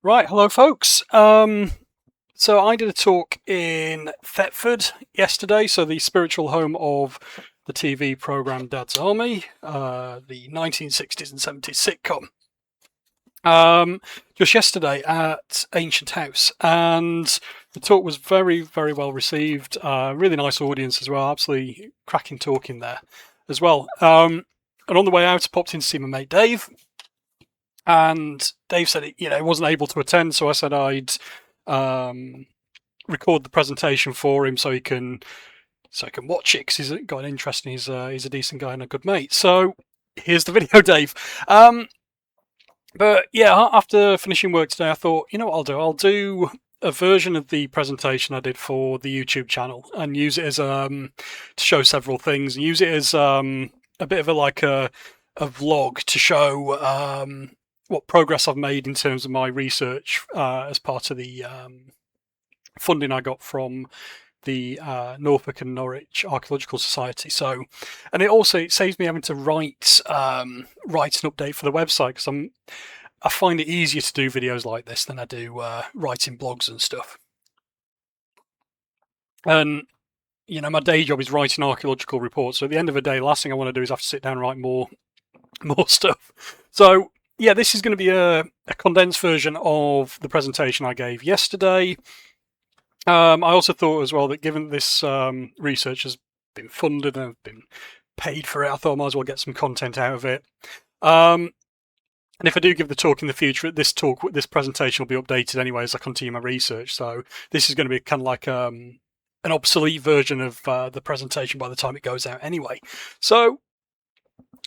Right, hello folks. So I did a talk in Thetford yesterday, so the spiritual home of the TV program Dad's Army, the 1960s and 70s sitcom. Just yesterday at Ancient House, and the talk was very, very well received. Really nice audience as well. Absolutely cracking talk in there as well. And on the way out, I popped in to see my mate Dave. And Dave said, he wasn't able to attend, so I said I'd record the presentation for him so he can watch it because he's got an interest and he's a decent guy and a good mate. So here's the video, Dave. But yeah, after finishing work today, I thought, you know what I'll do? I'll do a version of the presentation I did for the YouTube channel and use it as to show several things, and use it as a bit of a vlog to show what progress I've made in terms of my research as part of the funding I got from the Norfolk and Norwich Archaeological Society. So, and it saves me having to write an update for the website because I find it easier to do videos like this than I do writing blogs and stuff. And my day job is writing archaeological reports. So at the end of the day, the last thing I want to do is have to sit down and write more stuff. So yeah, this is going to be a condensed version of the presentation I gave yesterday. I also thought as well that given this research has been funded and I've been paid for it, I thought I might as well get some content out of it. And if I do give the talk in the future, this presentation will be updated anyway as I continue my research. So this is going to be kind of like an obsolete version of the presentation by the time it goes out anyway. So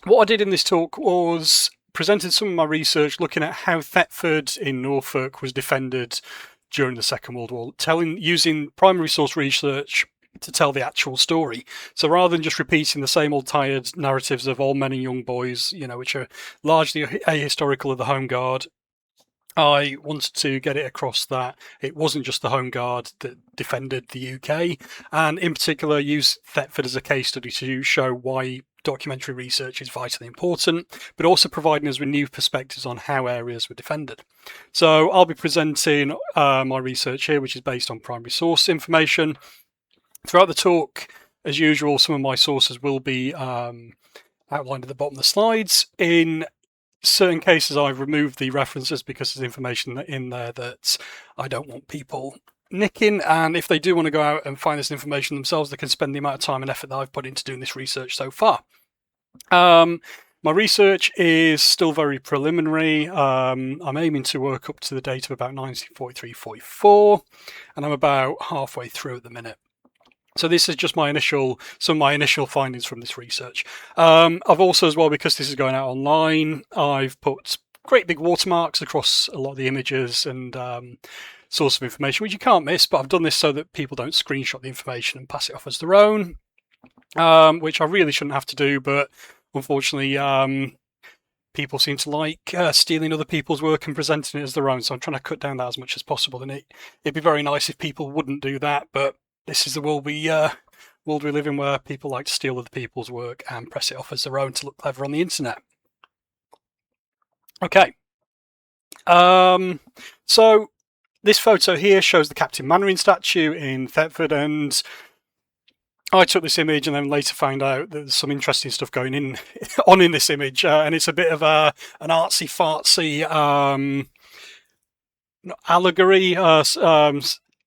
what I did in this talk was presented some of my research looking at how Thetford in Norfolk was defended during the Second World War, using primary source research to tell the actual story. So rather than just repeating the same old tired narratives of old men and young boys, which are largely ahistorical of the Home Guard, I wanted to get it across that it wasn't just the Home Guard that defended the UK, and in particular use Thetford as a case study to show why documentary research is vitally important, but also providing us with new perspectives on how areas were defended. So I'll be presenting my research here, which is based on primary source information. Throughout the talk, as usual, some of my sources will be outlined at the bottom of the slides. In certain cases, I've removed the references because there's information in there that I don't want people nicking, and if they do want to go out and find this information themselves, they can spend the amount of time and effort that I've put into doing this research so far. My research is still very preliminary. I'm aiming to work up to the date of about 1943-44, and I'm about halfway through at the minute. So this is just some of my initial findings from this research. I've also, as well, because this is going out online, I've put great big watermarks across a lot of the images and source of information, which you can't miss, but I've done this so that people don't screenshot the information and pass it off as their own, which I really shouldn't have to do, but unfortunately people seem to like stealing other people's work and presenting it as their own, so I'm trying to cut down that as much as possible, and it'd be very nice if people wouldn't do that, but this is the world we live in, where people like to steal other people's work and press it off as their own to look clever on the internet. Okay. So this photo here shows the Captain Mainwaring statue in Thetford, and I took this image and then later found out that there's some interesting stuff going on in this image, and it's a bit of an artsy-fartsy allegory.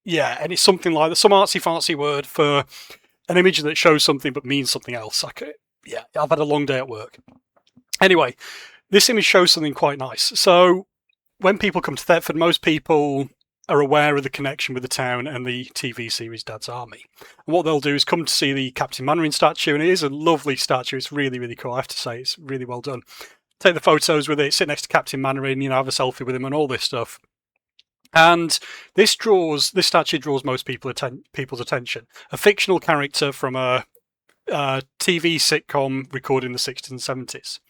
Yeah, and it's something like some artsy-fartsy word for an image that shows something but means something else. I've had a long day at work. Anyway, this image shows something quite nice. So when people come to Thetford, most people are aware of the connection with the town and the TV series Dad's Army. And what they'll do is come to see the Captain Mainwaring statue, and it is a lovely statue. It's really, really cool. I have to say, it's really well done. Take the photos with it, sit next to Captain Mainwaring, have a selfie with him and all this stuff. And this statue draws most people's attention. A fictional character from a TV sitcom recorded in the 60s and 70s.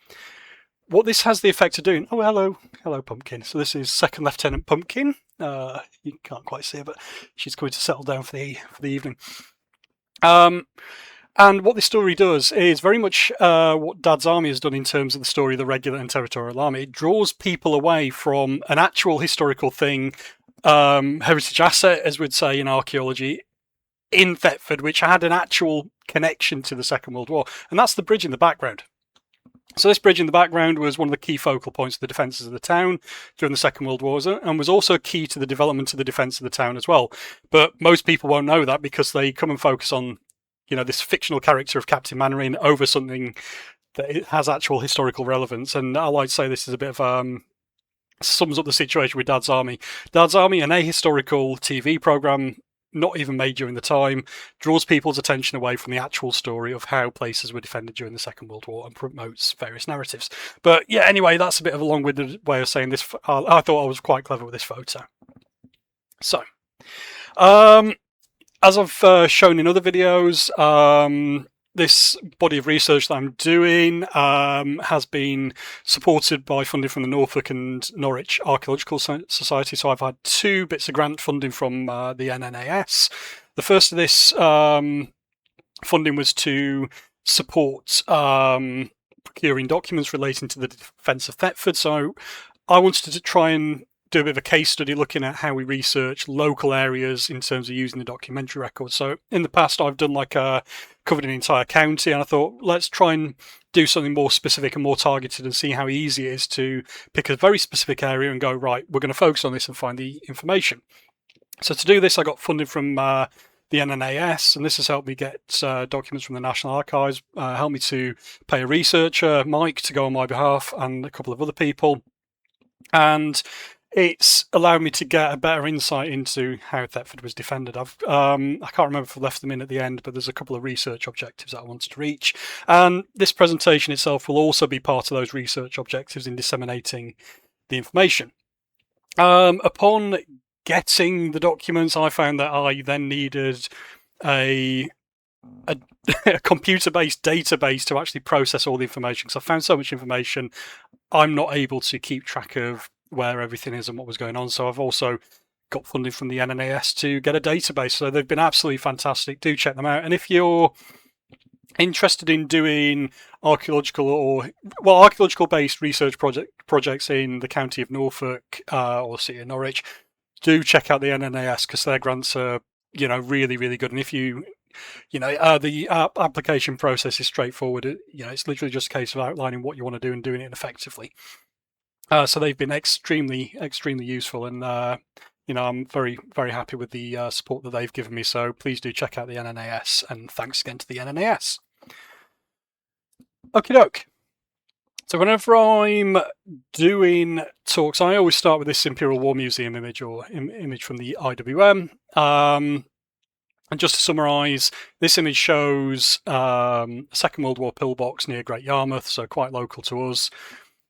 What this has the effect of doing... Oh, hello, Pumpkin. So this is Second Lieutenant Pumpkin. You can't quite see her, but she's going to settle down for the evening. And what this story does is very much what Dad's Army has done in terms of the story of the regular and territorial army. It draws people away from an actual historical thing, heritage asset, as we'd say in archaeology, in Thetford, which had an actual connection to the Second World War. And that's the bridge in the background. So this bridge in the background was one of the key focal points of the defences of the town during the Second World War, and was also key to the development of the defence of the town as well. But most people won't know that because they come and focus on, this fictional character of Captain Mainwaring over something that has actual historical relevance. And I like to say this is a bit of sums up the situation with Dad's Army. Dad's Army, an ahistorical TV programme, not even made during the time, draws people's attention away from the actual story of how places were defended during the Second World War and promotes various narratives. But yeah, anyway, that's a bit of a long-winded way of saying this. I thought I was quite clever with this photo. So, as I've shown in other videos, this body of research that I'm doing has been supported by funding from the Norfolk and Norwich Archaeological Society. So I've had 2 bits of grant funding from the NNAS. The first of this funding was to support procuring documents relating to the defence of Thetford. So I wanted to try and do a bit of a case study looking at how we research local areas in terms of using the documentary record. So in the past, I've done covered an entire county, and I thought, let's try and do something more specific and more targeted and see how easy it is to pick a very specific area and go, right, we're going to focus on this and find the information. So to do this, I got funding from the NNAS, and this has helped me get documents from the National Archives, helped me to pay a researcher, Mike, to go on my behalf, and a couple of other people. And it's allowed me to get a better insight into how Thetford was defended. I can't remember if I left them in at the end, but there's a couple of research objectives that I wanted to reach. And this presentation itself will also be part of those research objectives in disseminating the information. Upon getting the documents, I found that I then needed a computer-based database to actually process all the information, because I found so much information, I'm not able to keep track of where everything is and what was going on. So I've also got funding from the NNAS to get a database. So they've been absolutely fantastic. Do check them out. And if you're interested in doing archaeological-based research projects in the county of Norfolk or the city of Norwich, do check out the NNAS, because their grants are, really, really good. And if the application process is straightforward. It's literally just a case of outlining what you want to do and doing it effectively. So they've been extremely, extremely useful, and I'm very, very happy with the support that they've given me. So please do check out the NNAS, and thanks again to the NNAS. Okie doke. So whenever I'm doing talks, I always start with this Imperial War Museum image, or image from the IWM. And just to summarise, this image shows a Second World War pillbox near Great Yarmouth, so quite local to us,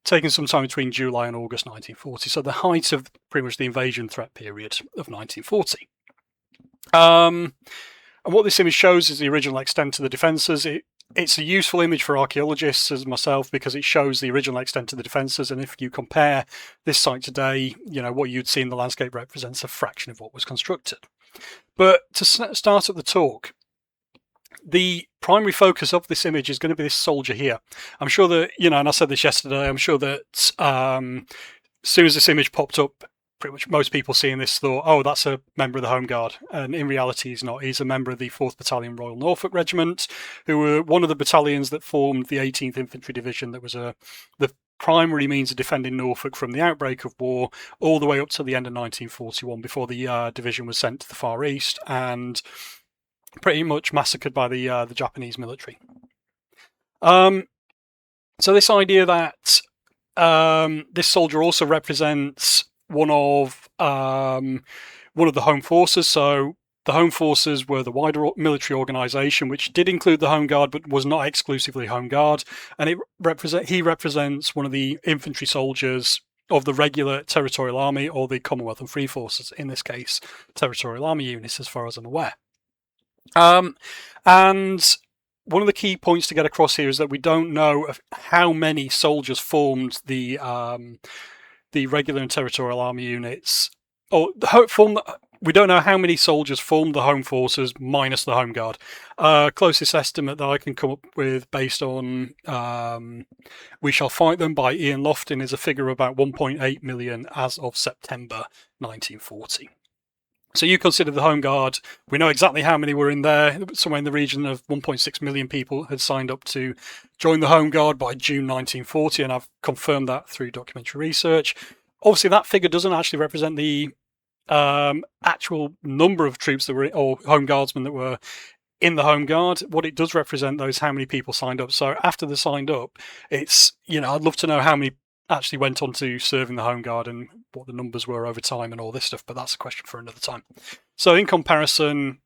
taken sometime between July and August 1940, so the height of pretty much the invasion threat period of 1940. And what this image shows is the original extent of the defences. It's a useful image for archaeologists as myself, because it shows the original extent of the defences, and if you compare this site today, what you'd see in the landscape represents a fraction of what was constructed. But to start up the talk, the primary focus of this image is going to be this soldier here. I'm sure that, and I said this yesterday, I'm sure that as soon as this image popped up, pretty much most people seeing this thought, oh, that's a member of the Home Guard. And in reality, he's not. He's a member of the 4th Battalion Royal Norfolk Regiment, who were one of the battalions that formed the 18th Infantry Division that was the primary means of defending Norfolk from the outbreak of war all the way up to the end of 1941, before the division was sent to the Far East and pretty much massacred by the Japanese military. So this idea that this soldier also represents one of the Home Forces. So the Home Forces were the wider military organisation, which did include the Home Guard, but was not exclusively Home Guard. And he represents one of the infantry soldiers of the regular Territorial Army, or the Commonwealth and Free Forces, in this case, Territorial Army units, as far as I'm aware. And one of the key points to get across here is that we don't know of how many soldiers formed the regular and Territorial Army units, or formed we don't know how many soldiers formed the Home Forces minus the Home Guard. Closest estimate that I can come up with based on We Shall Fight Them by Ian Loftin is a figure of about 1.8 million as of September 1940. So you consider the Home Guard, we know exactly how many were in there, somewhere in the region of 1.6 million people had signed up to join the Home Guard by June 1940, and I've confirmed that through documentary research. Obviously, that figure doesn't actually represent the actual number of troops that were, or Home Guardsmen that were in the Home Guard. What it does represent, though, is how many people signed up. So after they signed up, it's, I'd love to know how many actually went on to serve in the Home Guard and what the numbers were over time and all this stuff, but that's a question for another time. So in comparison,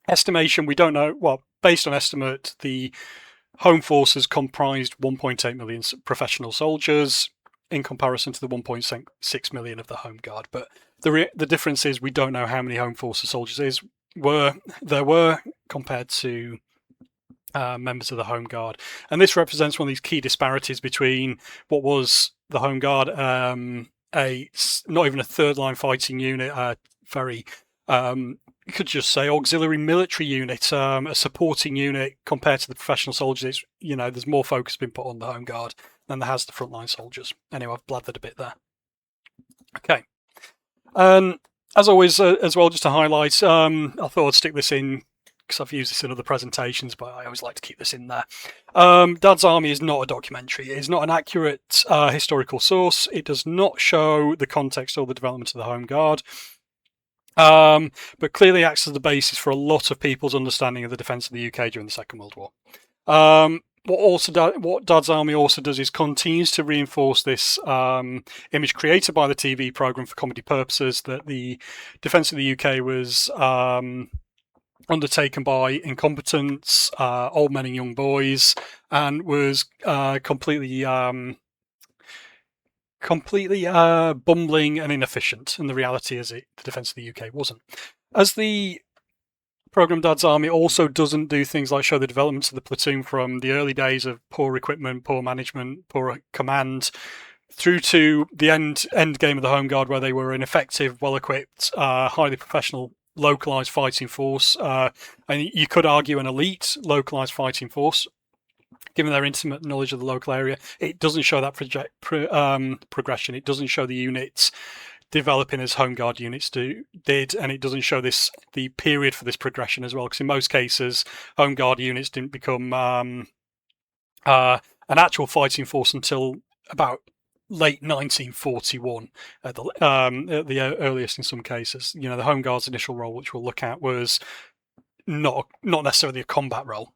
estimation, we don't know. Well, based on estimate, the Home Forces comprised 1.8 million professional soldiers in comparison to the 1.6 million of the Home Guard. But the difference is we don't know how many Home Forces soldiers there were compared to members of the Home Guard. And this represents one of these key disparities between what was the Home Guard, not even a third line fighting unit, very you could just say auxiliary military unit, a supporting unit compared to the professional soldiers. There's more focus been put on the Home Guard than there has the frontline soldiers. Anyway, I've blathered a bit there. Okay. As always, as well, just to highlight, I thought I'd stick this in because I've used this in other presentations, but I always like to keep this in there. Dad's Army is not a documentary. It is not an accurate historical source. It does not show the context or the development of the Home Guard. But clearly acts as the basis for a lot of people's understanding of the defence of the UK during the Second World War. What Dad's Army also does is continues to reinforce this image created by the TV programme for comedy purposes, that the defence of the UK was undertaken by incompetents, old men and young boys, and was completely bumbling and inefficient. And the reality is the defence of the UK wasn't. As the programme Dad's Army also doesn't do things like show the developments of the platoon from the early days of poor equipment, poor management, poor command, through to the end game of the Home Guard, where they were an effective, well-equipped, highly professional, localised fighting force. And you could argue an elite localised fighting force, given their intimate knowledge of the local area. It doesn't show that progression. It doesn't show the units developing as Home Guard units did, and it doesn't show the period for this progression as well, because in most cases Home Guard units didn't become an actual fighting force until about late 1941 at the earliest in some cases. The Home Guard's initial role, which we'll look at, was not necessarily a combat role,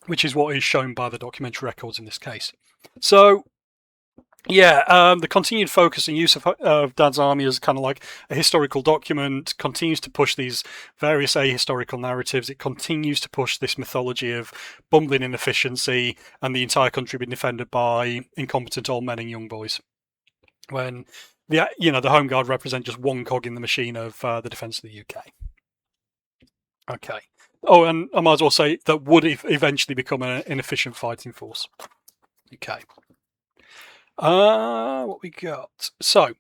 which is what is shown by the documentary records in this case. So the continued focus and use of Dad's Army as kind of like a historical document continues to push these various ahistorical narratives. It continues to push this mythology of bumbling inefficiency and the entire country being defended by incompetent old men and young boys, when the Home Guard represent just one cog in the machine of the defence of the UK. Okay. Oh, and I might as well say that would eventually become an inefficient fighting force. Okay. What we got? So,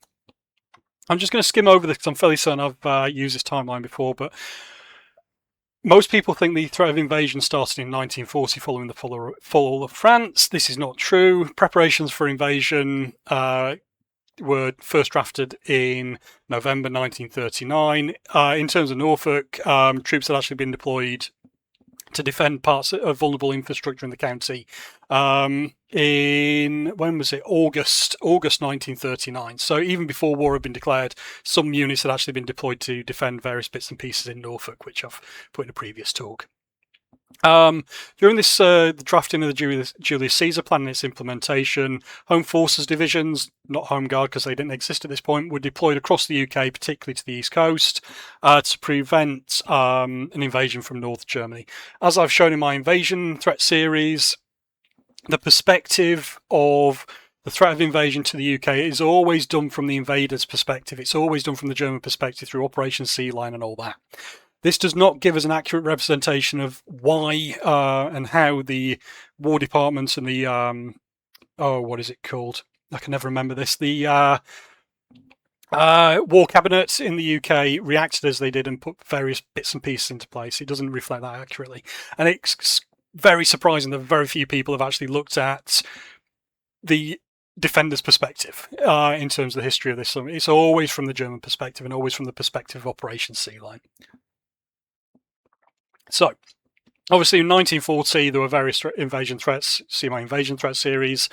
I'm just going to skim over this because I'm fairly certain I've used this timeline before, but most people think the threat of invasion started in 1940 following the fall of France. This is not true. Preparations for invasion were first drafted in November 1939. In terms of Norfolk, troops had actually been deployed to defend parts of vulnerable infrastructure in the county in, when was it, August 1939. So even before war had been declared, some units had actually been deployed to defend various bits and pieces in Norfolk, which I've put in a previous talk. During this the drafting of the Julius Caesar plan and its implementation, Home Forces divisions, not Home Guard because they didn't exist at this point, were deployed across the UK, particularly to the East Coast, to prevent an invasion from North Germany. As I've shown in my invasion threat series, the perspective of the threat of invasion to the UK is always done from the invader's perspective. It's always done from the German perspective through Operation Sea Lion and all that. This does not give us an accurate representation of why and how the War Departments and the what is it called? I can never remember this. The War cabinet in the UK reacted as they did and put various bits and pieces into place. It doesn't reflect that accurately, and it's very surprising that very few people have actually looked at the defender's perspective in terms of the history of this. It's always from the German perspective and always from the perspective of Operation Sea Lion. So, obviously, in 1940, there were various invasion threats. See my invasion threat series.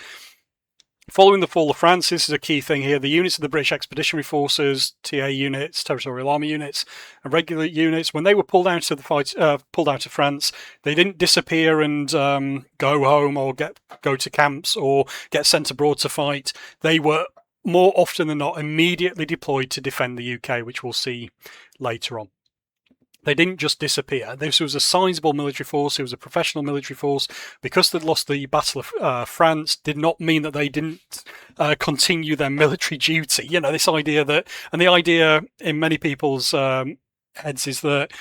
Following the fall of France, this is a key thing here. The units of the British Expeditionary Forces, TA units, Territorial Army units, and regular units, when they were pulled out of the fight, pulled out of France, they didn't disappear and go home or go to camps or get sent abroad to fight. They were more often than not immediately deployed to defend the UK, which we'll see later on. They didn't just disappear. This was a sizable military force. It was a professional military force. Because they'd lost the Battle of France did not mean that they didn't continue their military duty. You know, this idea that, and the idea in many people's heads is that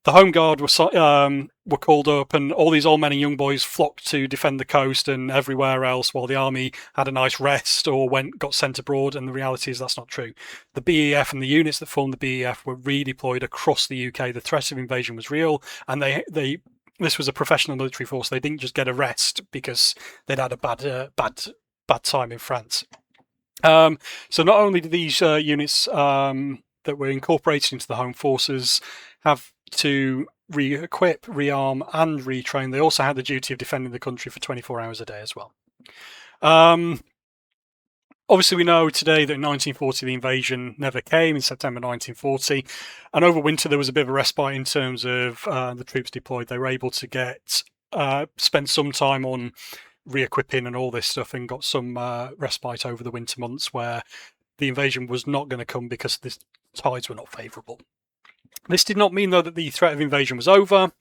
the Home Guard were called up and all these old men and young boys flocked to defend the coast and everywhere else while the army had a nice rest or got sent abroad, and the reality is that's not true. The BEF and the units that formed the BEF were redeployed across the UK. The threat of invasion was real, and this was a professional military force. They didn't just get a rest because they'd had a bad time in France. So not only did these units that were incorporated into the home forces have to re-equip, rearm, and retrain, they also had the duty of defending the country for 24 hours a day as well. Obviously, we know today that in 1940 the invasion never came in September 1940, and over winter there was a bit of a respite in terms of the troops deployed. They were able to spend some time on re-equipping and all this stuff, and got some respite over the winter months where the invasion was not going to come because the tides were not favourable. This did not mean, though, that the threat of invasion was over.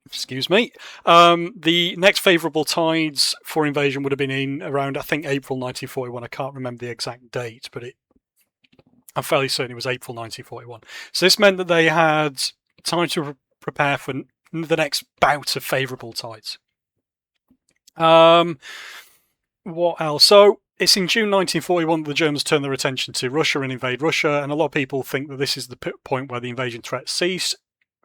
Excuse me. The next favourable tides for invasion would have been in around, I think, April 1941. I can't remember the exact date, but I'm fairly certain it was April 1941. So this meant that they had time to prepare for the next bout of favourable tides. What else? So it's in June 1941 that the Germans turned their attention to Russia and invade Russia, and a lot of people think that this is the point where the invasion threat ceased.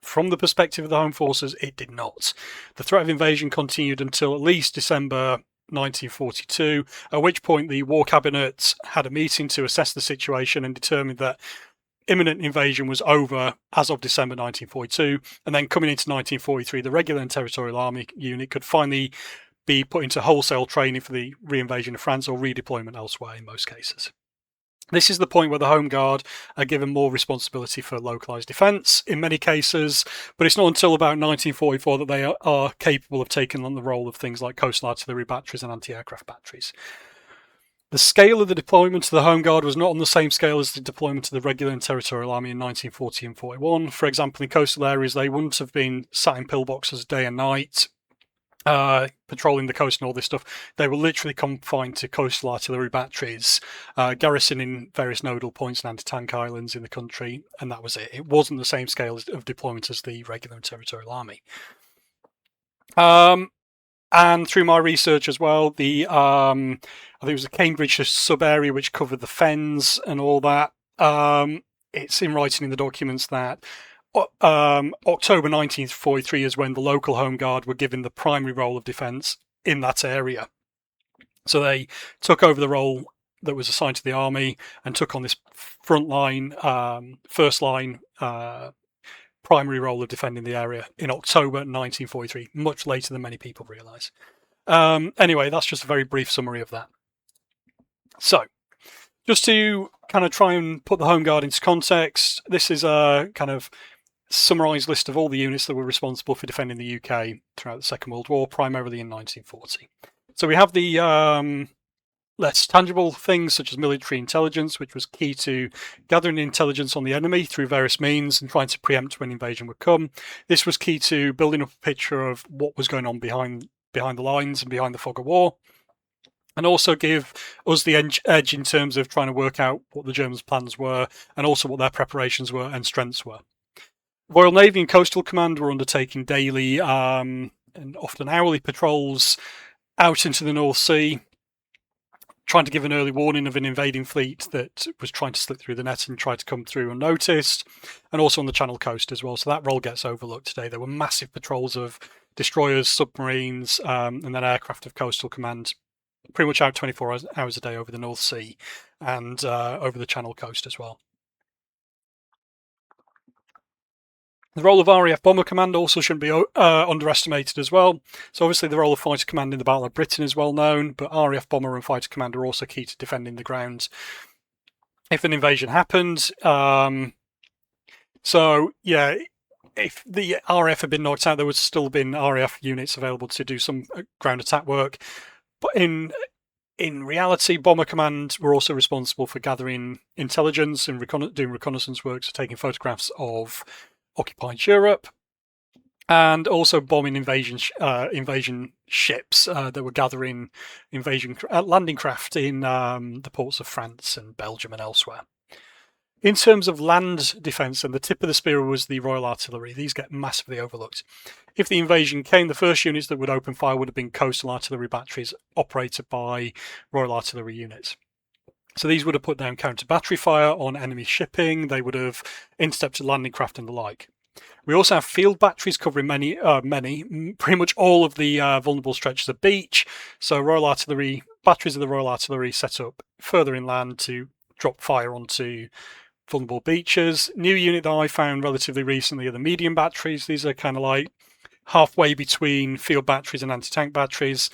From the perspective of the home forces, it did not. The threat of invasion continued until at least December 1942, at which point the War Cabinet had a meeting to assess the situation and determined that imminent invasion was over as of December 1942, and then coming into 1943, the regular and territorial army unit could finally be put into wholesale training for the re-invasion of France or redeployment elsewhere in most cases. This is the point where the Home Guard are given more responsibility for localised defence in many cases, but it's not until about 1944 that they are capable of taking on the role of things like coastal artillery batteries and anti-aircraft batteries. The scale of the deployment to the Home Guard was not on the same scale as the deployment to the regular and territorial army in 1940 and 41. For example, in coastal areas, they wouldn't have been sat in pillboxes day and night, patrolling the coast and all this stuff. They were literally confined to coastal artillery batteries, garrisoning various nodal points and anti-tank islands in the country, and that was it. It wasn't the same scale of deployment as the regular and territorial army. And through my research as well, I think it was the Cambridgeshire sub-area which covered the Fens and all that. It's in writing in the documents that October 1943 is when the local Home Guard were given the primary role of defence in that area. So they took over the role that was assigned to the army and took on this front line, first line primary role of defending the area in October 1943, much later than many people realise. Anyway, that's just a very brief summary of that. So, just to kind of try and put the Home Guard into context, this is a kind of summarised list of all the units that were responsible for defending the UK throughout the Second World War, primarily in 1940. So we have the less tangible things such as military intelligence, which was key to gathering intelligence on the enemy through various means and trying to preempt when invasion would come. This was key to building up a picture of what was going on behind the lines and behind the fog of war, and also give us the edge in terms of trying to work out what the Germans' plans were and also what their preparations were and strengths were. Royal Navy and Coastal Command were undertaking daily and often hourly patrols out into the North Sea. trying to give an early warning of an invading fleet that was trying to slip through the net and try to come through unnoticed, and also on the Channel coast as well. So that role gets overlooked today. There were massive patrols of destroyers, submarines, and then aircraft of Coastal Command, pretty much out 24 hours a day over the North Sea and over the Channel coast as well. The role of RAF Bomber Command also shouldn't be underestimated as well. So obviously the role of Fighter Command in the Battle of Britain is well known, but RAF Bomber and Fighter Command are also key to defending the ground if an invasion happened. So yeah, if the RAF had been knocked out, there would still have been RAF units available to do some ground attack work. But in reality, Bomber Command were also responsible for gathering intelligence and doing reconnaissance work, so taking photographs of occupied Europe, and also bombing invasion ships that were gathering landing craft in the ports of France and Belgium and elsewhere. In terms of land defence, and the tip of the spear was the Royal Artillery. These get massively overlooked. If the invasion came, the first units that would open fire would have been coastal artillery batteries operated by Royal Artillery units. So these would have put down counter-battery fire on enemy shipping. They would have intercepted landing craft and the like. We also have field batteries covering pretty much all of the vulnerable stretches of beach. So batteries of the Royal Artillery set up further inland to drop fire onto vulnerable beaches. New unit that I found relatively recently are the medium batteries. These are kind of like halfway between field batteries and anti-tank batteries.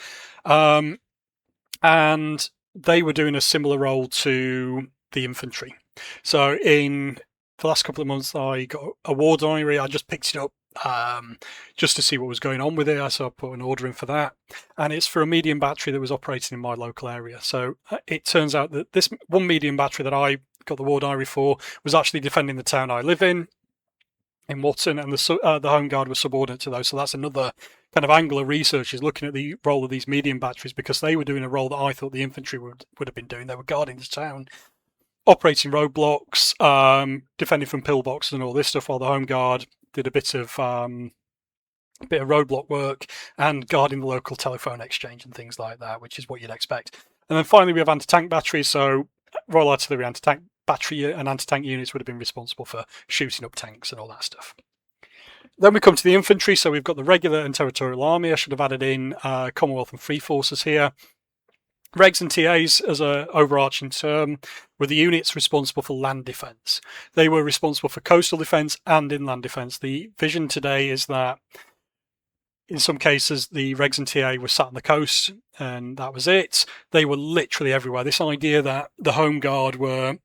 And they were doing a similar role to the infantry. So in the last couple of months, I got a war diary. I just picked it up just to see what was going on with it. So I put an order in for that. And it's for a medium battery that was operating in my local area. So it turns out that this one medium battery that I got the war diary for was actually defending the town I live in Watton, and the Home Guard was subordinate to those. So that's another kind of angle of research, is looking at the role of these medium batteries, because they were doing a role that I thought the infantry would have been doing. They were guarding the town, operating roadblocks, defending from pillboxes and all this stuff, while the Home Guard did a bit of roadblock work and guarding the local telephone exchange and things like that, which is what you'd expect. And then finally we have anti-tank batteries. So Royal Artillery anti-tank battery and anti-tank units would have been responsible for shooting up tanks and all that stuff. Then we come to the infantry. So we've got the regular and territorial army. I should have added in Commonwealth and Free Forces here. Regs and TAs, as an overarching term, were the units responsible for land defence. They were responsible for coastal defence and inland defence. The vision today is that in some cases the Regs and TA were sat on the coast and that was it. They were literally everywhere. This idea that the Home Guard were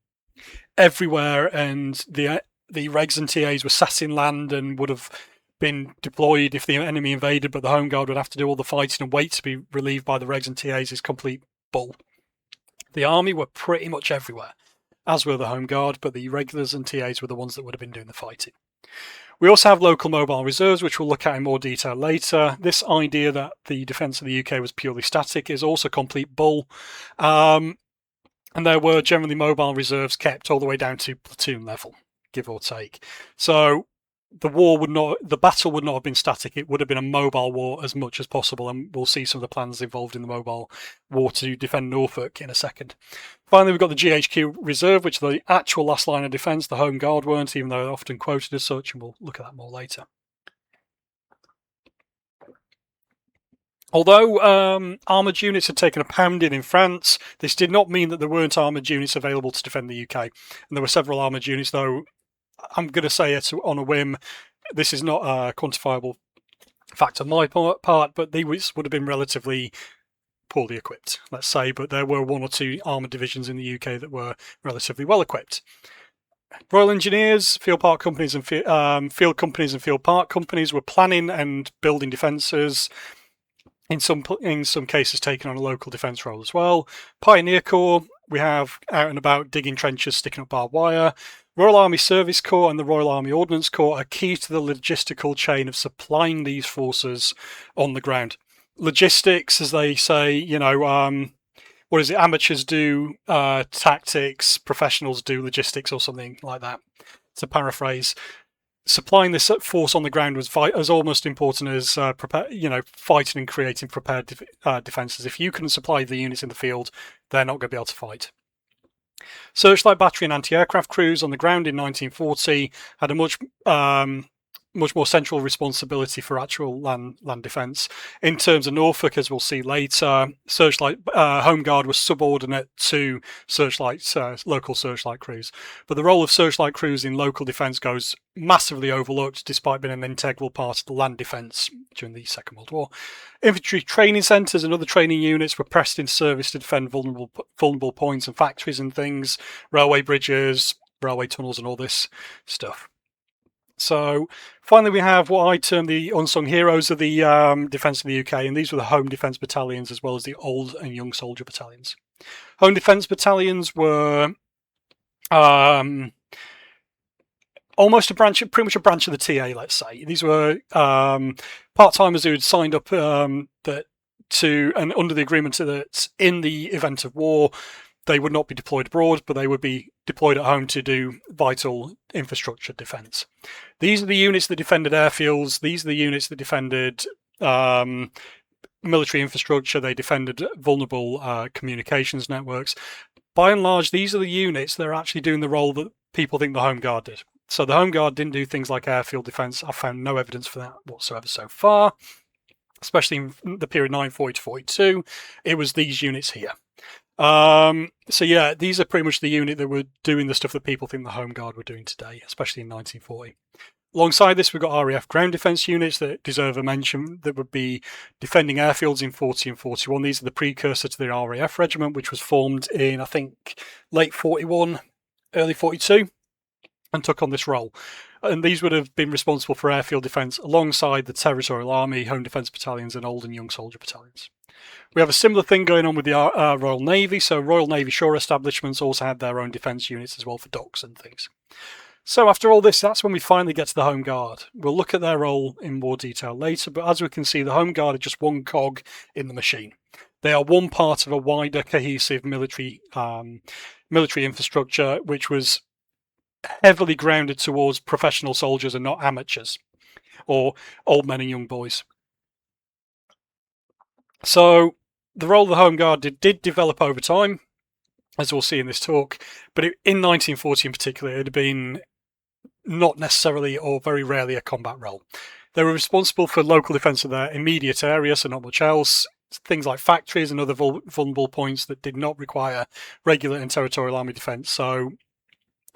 everywhere and the Regs and TAs were sat in land and would have been deployed if the enemy invaded, but the Home Guard would have to do all the fighting and wait to be relieved by the Regs and TAs is complete bull. The army were pretty much everywhere, as were the Home Guard, but the regulars and TAs were the ones that would have been doing the fighting. We also have local mobile reserves, which we'll look at in more detail later. This idea that the defence of the UK was purely static is also complete bull. And there were generally mobile reserves kept all the way down to platoon level, give or take. So the battle would not have been static. It would have been a mobile war as much as possible, and we'll see some of the plans involved in the mobile war to defend Norfolk in a second. Finally, we've got the GHQ Reserve, which are the actual last line of defence. The Home Guard weren't, even though they're often quoted as such, and we'll look at that more later. Although armoured units had taken a pounding in France, this did not mean that there weren't armoured units available to defend the UK. And there were several armoured units, though I'm going to say it on a whim. This is not a quantifiable fact on my part, but these would have been relatively poorly equipped, let's say. But there were one or two armoured divisions in the UK that were relatively well equipped. Royal Engineers, field park companies, and field companies and field park companies were planning and building defences. In some cases, taking on a local defence role as well. Pioneer Corps, we have out and about digging trenches, sticking up barbed wire. Royal Army Service Corps and the Royal Army Ordnance Corps are key to the logistical chain of supplying these forces on the ground. Logistics, as they say, what is it? Amateurs do tactics, professionals do logistics, or something like that, to paraphrase. supplying this force on the ground was as almost important as fighting and creating prepared defences. If you couldn't supply the units in the field, they're not going to be able to fight. Searchlight battery and anti-aircraft crews on the ground in 1940 had a much more central responsibility for actual land defence. In terms of Norfolk, as we'll see later, Searchlight Home Guard was subordinate to local Searchlight crews. But the role of Searchlight crews in local defence goes massively overlooked, despite being an integral part of the land defence during the Second World War. Infantry training centres and other training units were pressed into service to defend vulnerable points and factories and things, railway bridges, railway tunnels and all this stuff. So finally, we have what I term the unsung heroes of the defence of the UK, and these were the Home Defence Battalions as well as the Old and Young Soldier Battalions. Home Defence Battalions were almost pretty much a branch of the TA, let's say. These were part-timers who had signed up and under the agreement that in the event of war, they would not be deployed abroad, but they would be deployed at home to do vital infrastructure defence. These are the units that defended airfields. These are the units that defended military infrastructure. They defended vulnerable communications networks. By and large, these are the units that are actually doing the role that people think the Home Guard did. So the Home Guard didn't do things like airfield defence. I've found no evidence for that whatsoever so far, especially in the period 1940 to 42. It was these units here. So yeah, these are pretty much the unit that were doing the stuff that people think the Home Guard were doing today, especially in 1940. Alongside this, we've got RAF ground defence units that deserve a mention that would be defending airfields in 40 and 41. These are the precursor to the RAF regiment, which was formed in, I think, late 41, early 42, and took on this role. And these would have been responsible for airfield defence alongside the Territorial Army, Home Defence Battalions and Old and Young Soldier Battalions. We have a similar thing going on with the Royal Navy. So Royal Navy shore establishments also had their own defence units as well for docks and things. So after all this, that's when we finally get to the Home Guard. We'll look at their role in more detail later, but as we can see, the Home Guard are just one cog in the machine. They are one part of a wider, cohesive military infrastructure, which was heavily grounded towards professional soldiers and not amateurs or old men and young boys. So the role of the Home Guard did develop over time, as we'll see in this talk, but in 1940 in particular, it had been not necessarily or very rarely a combat role. They were responsible for local defence of their immediate area, so not much else. Things like factories and other vulnerable points that did not require regular and territorial army defence. So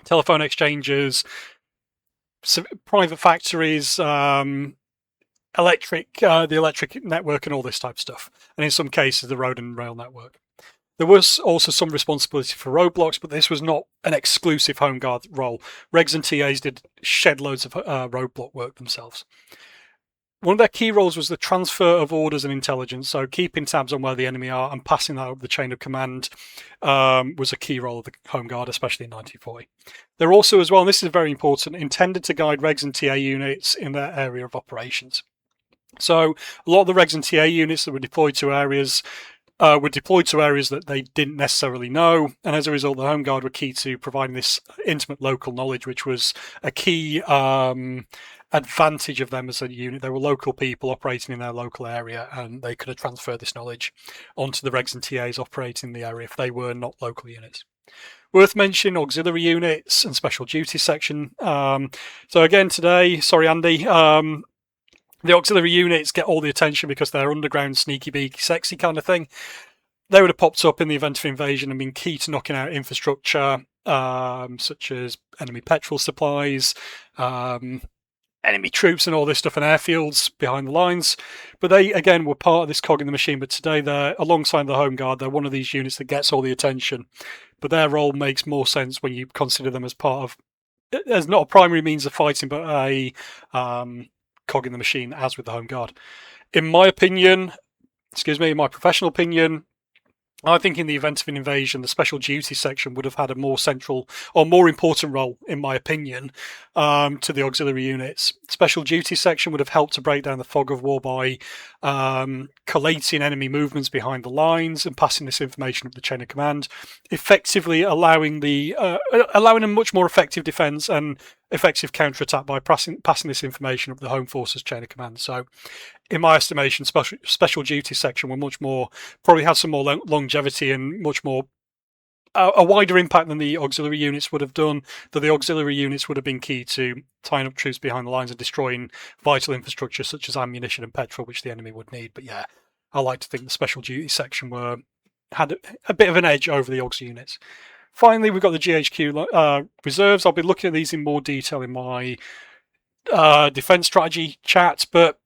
telephone exchanges, private factories, the electric network and all this type of stuff. And in some cases, the road and rail network. There was also some responsibility for roadblocks, but this was not an exclusive Home Guard role. Regs and TAs did shed loads of roadblock work themselves. One of their key roles was the transfer of orders and intelligence, so keeping tabs on where the enemy are and passing that up the chain of command was a key role of the Home Guard, especially in 1940. They're also, as well, and this is very important, intended to guide Regs and TA units in their area of operations. So a lot of the Regs and TA units that were deployed to areas that they didn't necessarily know, and as a result, the Home Guard were key to providing this intimate local knowledge, which was a key advantage of them as a unit. They were local people operating in their local area, and they could have transferred this knowledge onto the Regs and TAs operating in the area if they were not local units. Worth mentioning, auxiliary units and special duties section. So again today, sorry Andy, the auxiliary units get all the attention because they're underground, sneaky beaky, sexy kind of thing. They would have popped up in the event of invasion and been key to knocking out infrastructure, such as enemy petrol supplies, enemy troops and all this stuff, and airfields behind the lines. But they, again, were part of this cog in the machine. But today, they're alongside the Home Guard. They're one of these units that gets all the attention. But their role makes more sense when you consider them as part of, as not a primary means of fighting, but a cog in the machine, as with the Home Guard. In my opinion, in my professional opinion, I think in the event of an invasion, the special duty section would have had a more central or more important role, in my opinion, to the auxiliary units. Special duty section would have helped to break down the fog of war by collating enemy movements behind the lines and passing this information up the chain of command, effectively allowing a much more effective defence and effective counterattack by passing this information up the Home Forces chain of command. So, in my estimation, special duty section were much more, probably had some more longevity and much more a wider impact than the auxiliary units would have done, though the auxiliary units would have been key to tying up troops behind the lines and destroying vital infrastructure such as ammunition and petrol, which the enemy would need. But yeah, I like to think the special duty section had a bit of an edge over the auxiliary units. Finally, we've got the GHQ reserves. I'll be looking at these in more detail in my defence strategy chat, but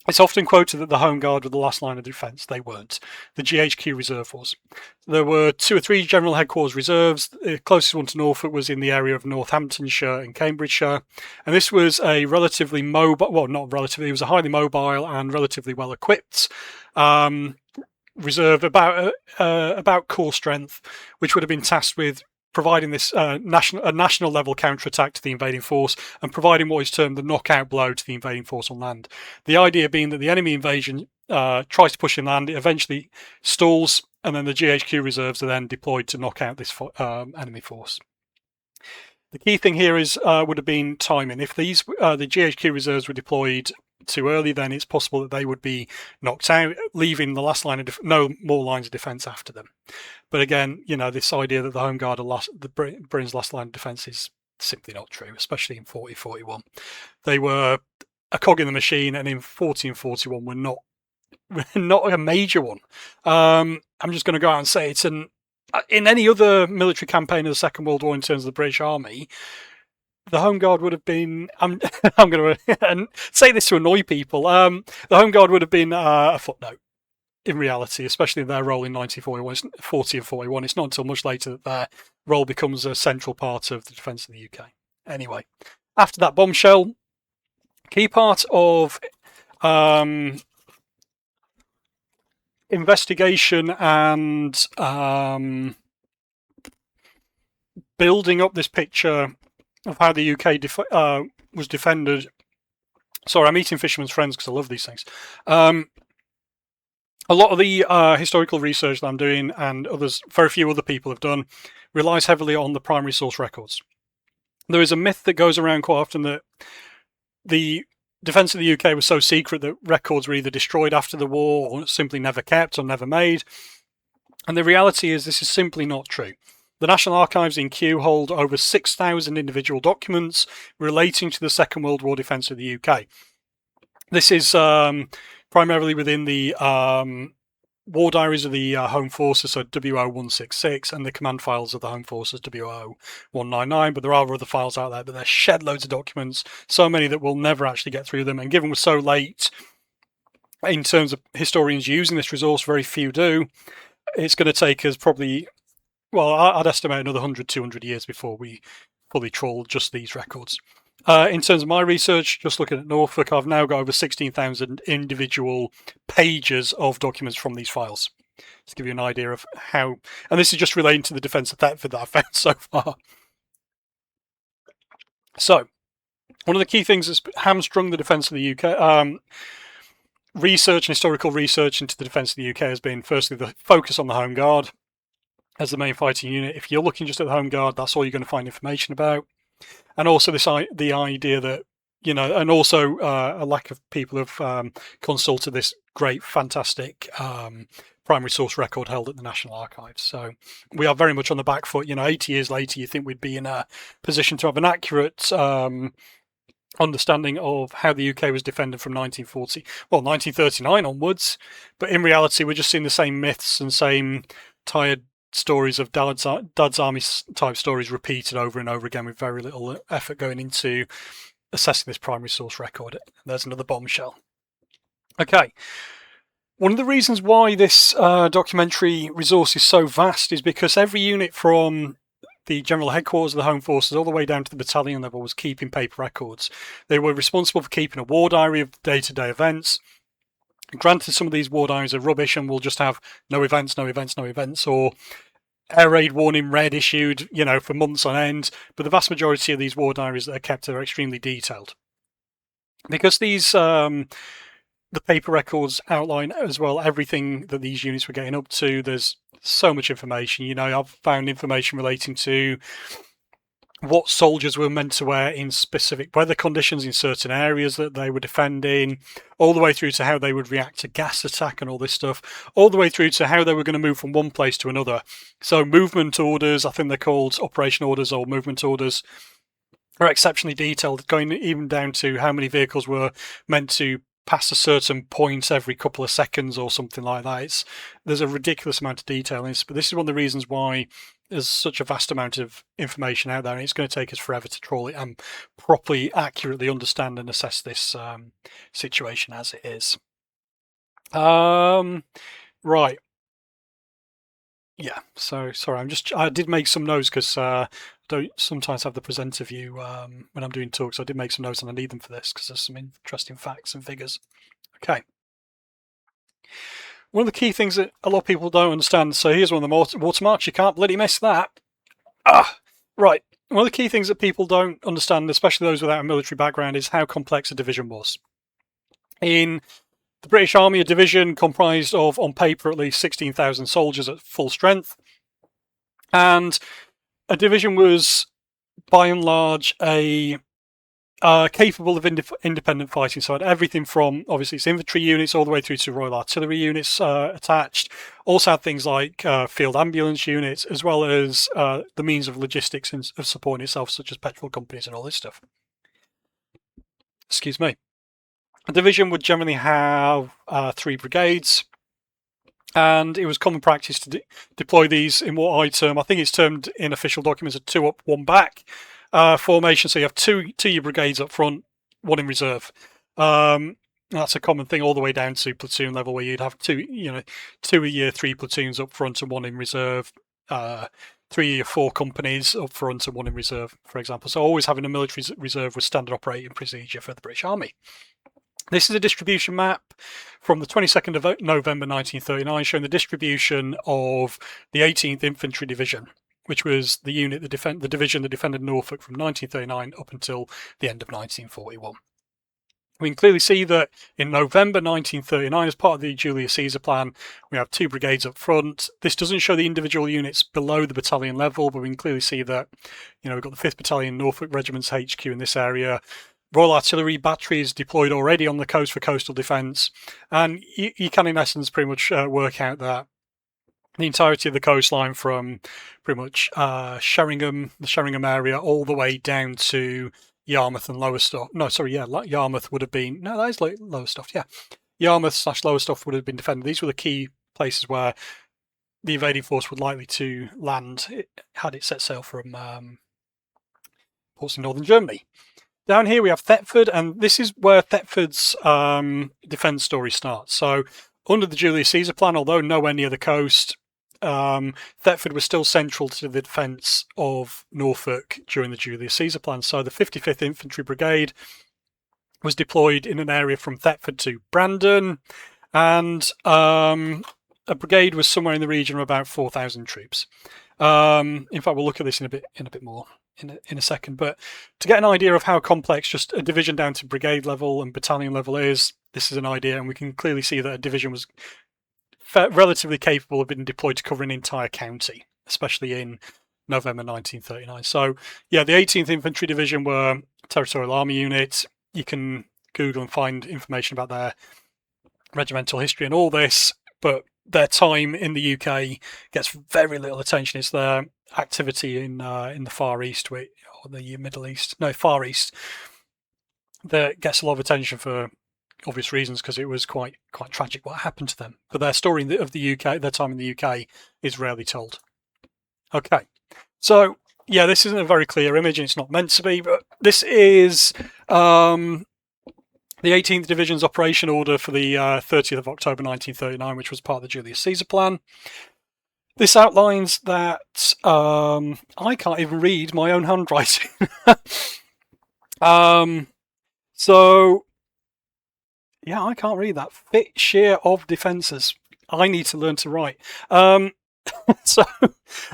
it's often quoted that the Home Guard were the last line of defence. They weren't. The GHQ reserve was. There were 2 or 3 General Headquarters reserves. The closest one to Norfolk was in the area of Northamptonshire and Cambridgeshire. And this was a relatively mobile, well, not relatively, it was a highly mobile and relatively well equipped reserve about core strength, which would have been tasked with providing this national level counterattack to the invading force and providing what is termed the knockout blow to the invading force on land. The idea being that the enemy invasion tries to push inland, it eventually stalls, and then the GHQ reserves are then deployed to knock out this enemy force. The key thing here is would have been timing. If these the GHQ reserves were deployed too early, then it's possible that they would be knocked out, leaving the last line of no more lines of defence after them. But again, this idea that the Home Guard are Britain's last line of defence is simply not true, especially in 40-41. They were a cog in the machine, and in 40 and 41 were not a major one. I'm just going to go out and say it's in any other military campaign of the Second World War in terms of the British Army, the Home Guard would have been. I'm going to say this to annoy people. The Home Guard would have been a footnote in reality, especially their role in 1941, 40 and 41. It's not until much later that their role becomes a central part of the defence of the UK. Anyway, after that bombshell, key part of investigation and building up this picture of how the UK was defended. Sorry, I'm eating Fisherman's Friends because I love these things. A lot of the historical research that I'm doing, and very few other people have done, relies heavily on the primary source records. There is a myth that goes around quite often that the defence of the UK was so secret that records were either destroyed after the war or simply never kept or never made. And the reality is this is simply not true. The National Archives in Kew hold over 6,000 individual documents relating to the Second World War defence of the UK. This is primarily within the war diaries of the Home Forces, so WO166, and the command files of the Home Forces, WO199, but there are other files out there, but there's shed loads of documents, so many that we'll never actually get through them, and given we're so late in terms of historians using this resource, very few do, it's going to take us probably, well, I'd estimate another 100, 200 years before we fully trawl just these records. In terms of my research, just looking at Norfolk, I've now got over 16,000 individual pages of documents from these files. To give you an idea of how, and this is just relating to the defence of Thetford that I've found so far. So, one of the key things that's hamstrung the defence of the UK, research and historical research into the defence of the UK has been, firstly, the focus on the Home Guard as the main fighting unit. If you're looking just at the Home Guard, that's all you're going to find information about. And also the idea that, and also a lack of people have consulted this great, fantastic primary source record held at the National Archives. So we are very much on the back foot. 80 years later, you think we'd be in a position to have an accurate understanding of how the UK was defended from 1939 onwards. But in reality, we're just seeing the same myths and same tired stories of Dad's Army type stories repeated over and over again with very little effort going into assessing this primary source record. There's another bombshell. Okay. One of the reasons why this documentary resource is so vast is because every unit from the General Headquarters of the Home Forces all the way down to the battalion level was keeping paper records. They were responsible for keeping a war diary of day-to-day events. Granted, some of these war diaries are rubbish and will just have no events, or air raid warning red issued, for months on end. But the vast majority of these war diaries that are kept are extremely detailed. Because these, the paper records outline as well everything that these units were getting up to. There's so much information. I've found information relating to what soldiers were meant to wear in specific weather conditions in certain areas that they were defending, all the way through to how they would react to gas attack and all this stuff, all the way through to how they were going to move from one place to another. So movement orders, I think they're called operation orders or movement orders, are exceptionally detailed, going even down to how many vehicles were meant to pass a certain point every couple of seconds or something like that. There's a ridiculous amount of detail in this, but this is one of the reasons why there's such a vast amount of information out there, and it's going to take us forever to trawl it and properly, accurately understand and assess this situation as it is. Right. Yeah, so sorry, I did make some notes because I don't sometimes have the presenter view when I'm doing talks. I did make some notes and I need them for this because there's some interesting facts and figures. Okay. One of the key things that a lot of people don't understand, so here's one of the watermarks, you can't bloody miss that. Right. One of the key things that people don't understand, especially those without a military background, is how complex a division was. In the British Army, a division comprised of, on paper, at least 16,000 soldiers at full strength. And a division was, by and large, capable of independent fighting. So it had everything from, obviously, its infantry units all the way through to Royal Artillery units attached. Also had things like field ambulance units, as well as the means of logistics and of supporting itself, such as petrol companies and all this stuff. Excuse me. A division would generally have 3 brigades, and it was common practice to deploy these in what I think it's termed in official documents a 2 up, 1 back formation. So you have two your brigades up front, 1 in reserve. That's a common thing all the way down to platoon level, where you'd have 2 of your 3 platoons up front and 1 in reserve. 3 of your 4 companies up front and 1 in reserve, for example. So always having a military reserve was standard operating procedure for the British Army. This is a distribution map from the 22nd of November 1939, showing the distribution of the 18th Infantry Division, which was the unit, the division that defended Norfolk from 1939 up until the end of 1941. We can clearly see that in November 1939, as part of the Julius Caesar plan, we have 2 brigades up front. This doesn't show the individual units below the battalion level, but we can clearly see that, we've got the 5th Battalion Norfolk Regiment's HQ in this area. Royal Artillery batteries deployed already on the coast for coastal defence, and you can, in essence, pretty much work out that the entirety of the coastline from pretty much Sheringham, the Sheringham area, all the way down to Yarmouth and Lowestoft. No, sorry, yeah, Yarmouth would have been... No, that is Lowestoft, yeah. Yarmouth/Lowestoft would have been defended. These were the key places where the invading force would likely to land had it set sail from ports in northern Germany. Down here we have Thetford, and this is where Thetford's defence story starts. So under the Julius Caesar plan, although nowhere near the coast, Thetford was still central to the defence of Norfolk during the Julius Caesar plan. So the 55th Infantry Brigade was deployed in an area from Thetford to Brandon, and a brigade was somewhere in the region of about 4,000 troops. In fact, we'll look at this in a bit more in a second, but to get an idea of how complex just a division down to brigade level and battalion level is, this is an idea, and we can clearly see that a division was relatively capable of being deployed to cover an entire county, especially in November 1939. So yeah, the 18th Infantry Division were a Territorial Army unit. You can Google and find information about their regimental history and all this, but their time in the UK gets very little attention. It's their activity in the Far East, or the Middle East, no, Far East, that gets a lot of attention for obvious reasons, because it was quite tragic what happened to them. But their story of the UK, their time in the UK, is rarely told. Okay, so yeah, this isn't a very clear image, and it's not meant to be, but this is the 18th Division's operation order for the 30th of October 1939, which was part of the Julius Caesar plan. This outlines that I can't even read my own handwriting. So, yeah, I can't read that. Fit shear of defences. I need to learn to write. So,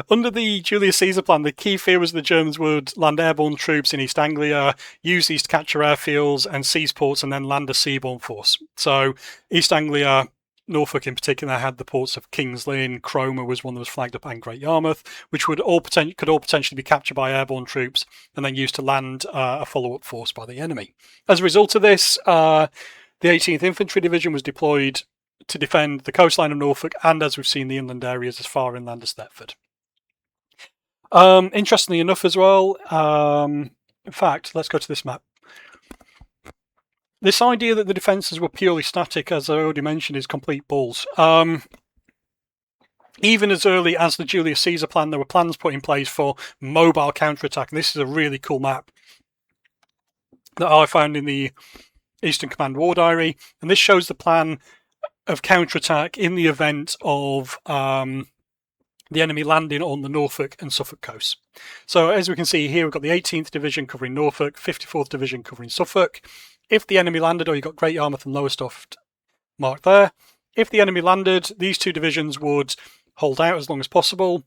under the Julius Caesar plan, the key fear was the Germans would land airborne troops in East Anglia, use these to capture airfields and seize ports, and then land a seaborne force. So, East Anglia Norfolk in particular had the ports of King's Lynn, Cromer was one that was flagged up, and Great Yarmouth, which could all potentially be captured by airborne troops and then used to land a follow-up force by the enemy. As a result of this, the 18th Infantry Division was deployed to defend the coastline of Norfolk and, as we've seen, the inland areas as far inland as Thetford. Interestingly enough as well, in fact, let's go to this map. This idea that the defences were purely static, as I already mentioned, is complete balls. Even as early as the Julius Caesar plan, there were plans put in place for mobile counterattack. And this is a really cool map that I found in the Eastern Command War Diary. And this shows the plan of counterattack in the event of the enemy landing on the Norfolk and Suffolk coasts. So as we can see here, we've got the 18th Division covering Norfolk, 54th Division covering Suffolk. If the enemy landed, or you've got Great Yarmouth and Lowestoft marked there. If the enemy landed, these two divisions would hold out as long as possible.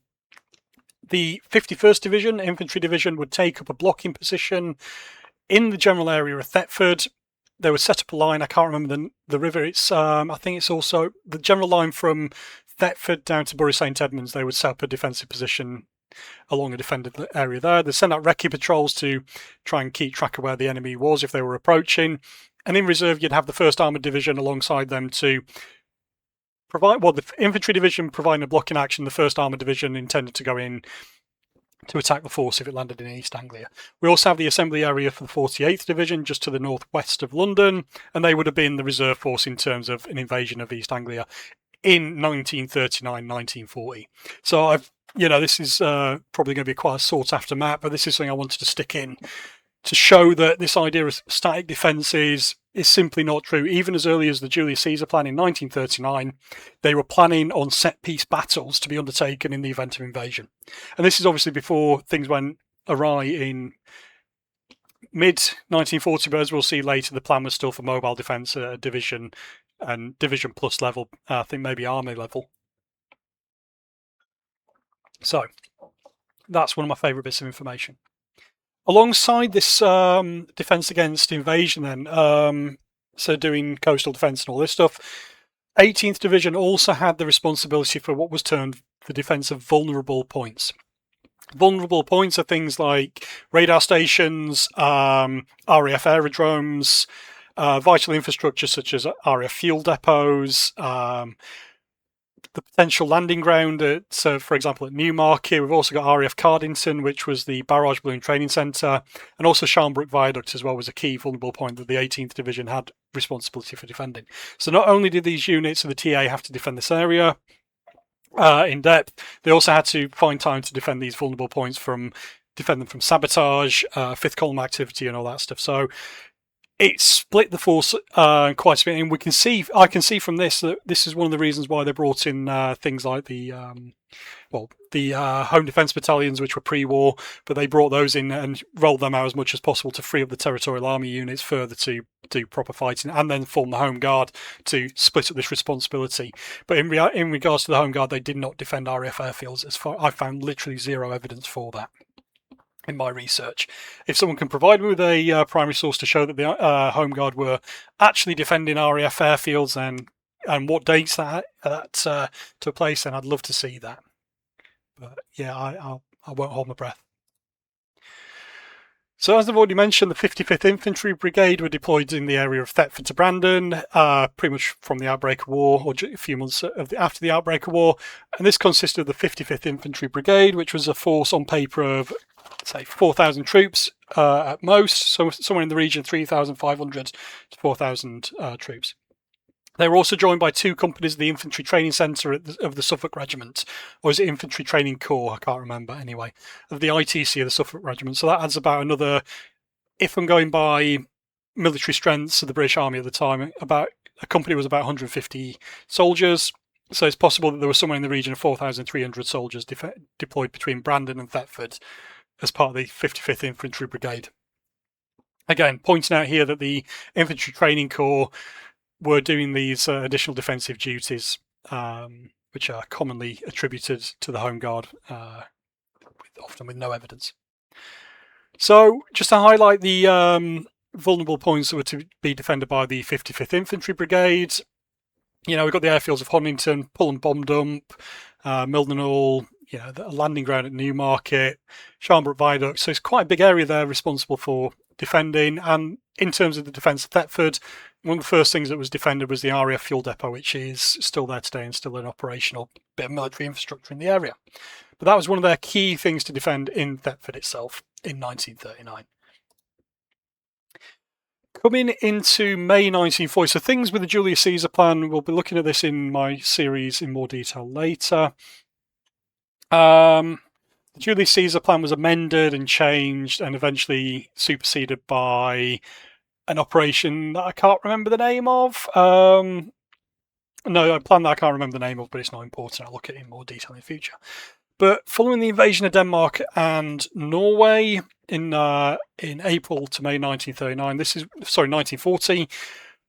The 51st Division, Infantry Division, would take up a blocking position in the general area of Thetford. They would set up a line. I can't remember the river. It's I think it's also the general line from Thetford down to Bury St Edmunds. They would set up a defensive position along a defended area there. They sent out recce patrols to try and keep track of where the enemy was if they were approaching. And in reserve, you'd have the 1st Armoured Division alongside them to provide, well, the Infantry Division providing a blocking action, the 1st Armoured Division intended to go in to attack the force if it landed in East Anglia. We also have the assembly area for the 48th Division just to the northwest of London, and they would have been the reserve force in terms of an invasion of East Anglia in 1939-1940. So this is probably going to be quite a sought-after map, but this is something I wanted to stick in to show that this idea of static defences is simply not true. Even as early as the Julius Caesar plan in 1939, they were planning on set-piece battles to be undertaken in the event of invasion. And this is obviously before things went awry in mid-1940, but as we'll see later, the plan was still for mobile defence division and division plus level, I think maybe army level. So that's one of my favourite bits of information. Alongside this defence against invasion then, so doing coastal defence and all this stuff, 18th Division also had the responsibility for what was termed the defence of vulnerable points. Vulnerable points are things like radar stations, RAF aerodromes, vital infrastructure such as RAF fuel depots, the potential landing ground at, for example, at Newmarket. We've also got RAF Cardington, which was the barrage balloon training centre, and also Sharnbrook Viaduct as well was a key vulnerable point that the 18th Division had responsibility for defending. So not only did these units of the TA have to defend this area in depth, they also had to find time to defend these vulnerable points defend them from sabotage, fifth column activity, and all that stuff. So it split the force quite a bit, and I can see from this that this is one of the reasons why they brought in things like the home defence battalions, which were pre-war, but they brought those in and rolled them out as much as possible to free up the territorial army units further to do proper fighting, and then form the Home Guard to split up this responsibility. But in regards to the Home Guard, they did not defend RAF airfields. I found literally zero evidence for that in my research. If someone can provide me with a primary source to show that the Home Guard were actually defending RAF airfields and what dates that took place, then I'd love to see that. But yeah, I won't hold my breath. So as I've already mentioned, the 55th Infantry Brigade were deployed in the area of Thetford to Brandon, pretty much from the outbreak of war, or a few months after the outbreak of war. And this consisted of the 55th Infantry Brigade, which was a force on paper of, say, 4,000 troops at most, so somewhere in the region of 3,500 to 4,000 troops. They were also joined by two companies of the Infantry Training Centre of the Suffolk Regiment, or is it Infantry Training Corps? I can't remember anyway, of the ITC of the Suffolk Regiment. So that adds about another, if I'm going by military strengths of the British Army at the time, about a company was about 150 soldiers. So it's possible that there was somewhere in the region of 4,300 soldiers deployed between Brandon and Thetford as part of the 55th Infantry Brigade. Again, pointing out here that the Infantry Training Corps were doing these additional defensive duties, which are commonly attributed to the Home Guard, often with no evidence. So, just to highlight the vulnerable points that were to be defended by the 55th Infantry Brigade, we've got the airfields of Honington, Pull and Bomb Dump, Mildenhall, the landing ground at Newmarket, Sharnbrook Viaduct. So it's quite a big area there responsible for defending. And in terms of the defence of Thetford, one of the first things that was defended was the RAF fuel depot, which is still there today and still an operational bit of military infrastructure in the area. But that was one of their key things to defend in Thetford itself in 1939. Coming into May 1940, so things with the Julius Caesar plan, we'll be looking at this in my series in more detail later. The Julius Caesar plan was amended and changed and eventually superseded by an operation that I can't remember the name of. No, a plan that I can't remember the name of, but it's not important. I'll look at it in more detail in the future. But following the invasion of Denmark and Norway in April to May 1939, 1940,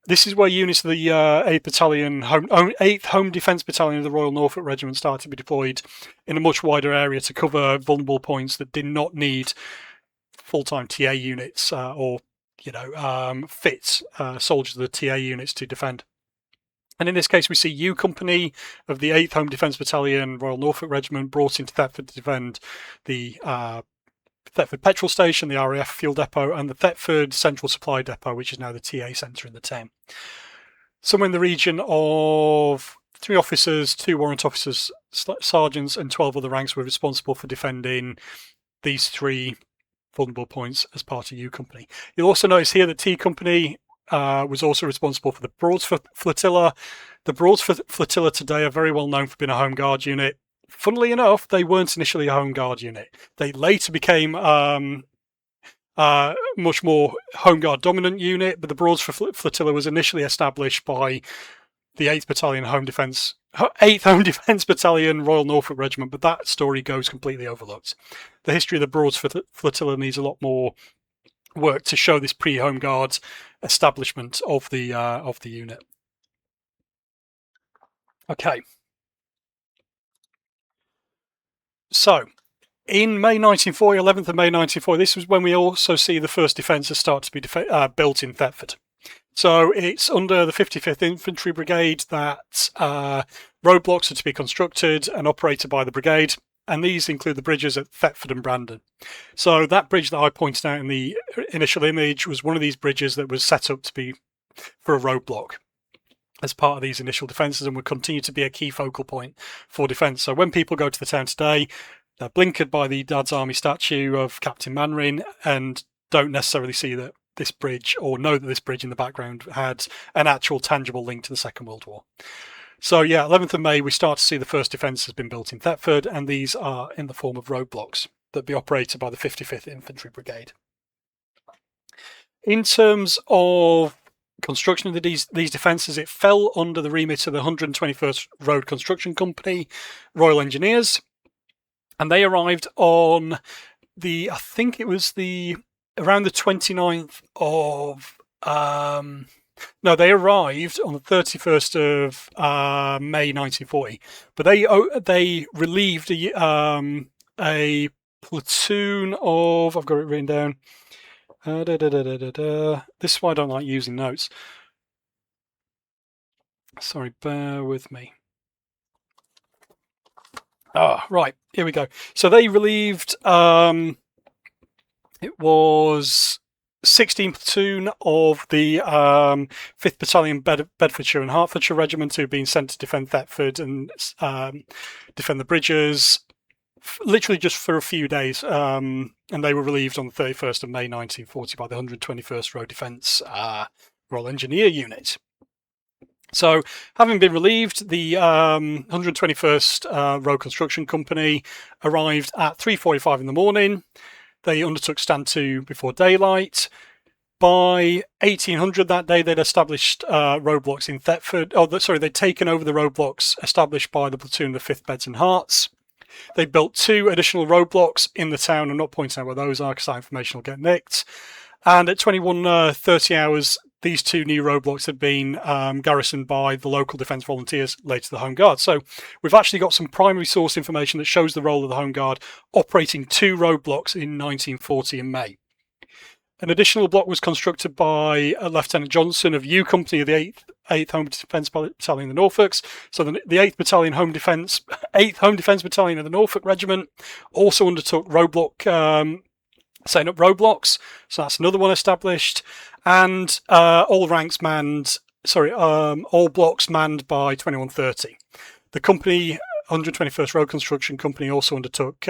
this is where units of the 8th Battalion, 8th Home Defence Battalion of the Royal Norfolk Regiment started to be deployed in a much wider area to cover vulnerable points that did not need full-time TA units or fit soldiers of the TA units to defend. And in this case, we see U Company of the 8th Home Defence Battalion, Royal Norfolk Regiment, brought into Thetford to defend the Thetford Petrol Station, the RAF Fuel Depot, and the Thetford Central Supply Depot, which is now the TA Centre in the town. Somewhere in the region of 3 officers, 2 warrant officers, sergeants, and 12 other ranks were responsible for defending these 3 vulnerable points as part of U Company. You'll also notice here that T Company was also responsible for the Broads Flotilla. The Broads Flotilla today are very well known for being a Home Guard unit. Funnily enough, they weren't initially a Home Guard unit. They later became much more Home Guard dominant unit, but the Broads Flotilla was initially established by the 8th Battalion 8th Home Defence Battalion Royal Norfolk Regiment, but that story goes completely overlooked. The history of the Broads Flotilla needs a lot more work to show this pre-Home Guard establishment of the unit. Okay. So, in May 1940, 11th of May 1940, this was when we also see the first defences start to be built in Thetford. So it's under the 55th Infantry Brigade that roadblocks are to be constructed and operated by the brigade, and these include the bridges at Thetford and Brandon. So that bridge that I pointed out in the initial image was one of these bridges that was set up to be for a roadblock as part of these initial defences and would continue to be a key focal point for defence. So when people go to the town today, they're blinkered by the Dad's Army statue of Captain Manring and don't necessarily see that this bridge or know that this bridge in the background had an actual tangible link to the Second World War. So yeah, 11th of May, we start to see the first defence has been built in Thetford, and these are in the form of roadblocks that be operated by the 55th Infantry Brigade. In terms of construction of these defences, it fell under the remit of the 121st Road Construction Company, Royal Engineers, and they arrived on I think it was around the 29th of they arrived on the 31st of May 1940, but they relieved a platoon of, I've got it written down, this is why I don't like using notes. Sorry, bear with me. Right, here we go. So they relieved, it was 16th platoon of the 5th Battalion Bedfordshire and Hertfordshire Regiment, who had been sent to defend Thetford and defend the bridges, literally just for a few days. And they were relieved on the 31st of May 1940 by the 121st Road Defence Royal Engineer Unit. So, having been relieved, the 121st Road Construction Company arrived at 3:45 in the morning. They undertook stand to before daylight. By 1800 that day, they'd established roadblocks in Thetford. They'd taken over the roadblocks established by the platoon of the 5th Beds and Hearts. They built 2 additional roadblocks in the town. I'm not pointing out where those are because that information will get nicked. And at 21:30 hours, these 2 new roadblocks had been garrisoned by the local defence volunteers, later the Home Guard. So we've actually got some primary source information that shows the role of the Home Guard operating 2 roadblocks in 1940 in May. An additional block was constructed by Lieutenant Johnson of U Company of the 8th Home Defence Battalion of the Norfolks. So the 8th Battalion Home Defence, 8th Home Defence Battalion of the Norfolk Regiment also undertook roadblock, setting up roadblocks. So that's another one established. And all blocks manned by 2130. The company, 121st Road Construction Company, also undertook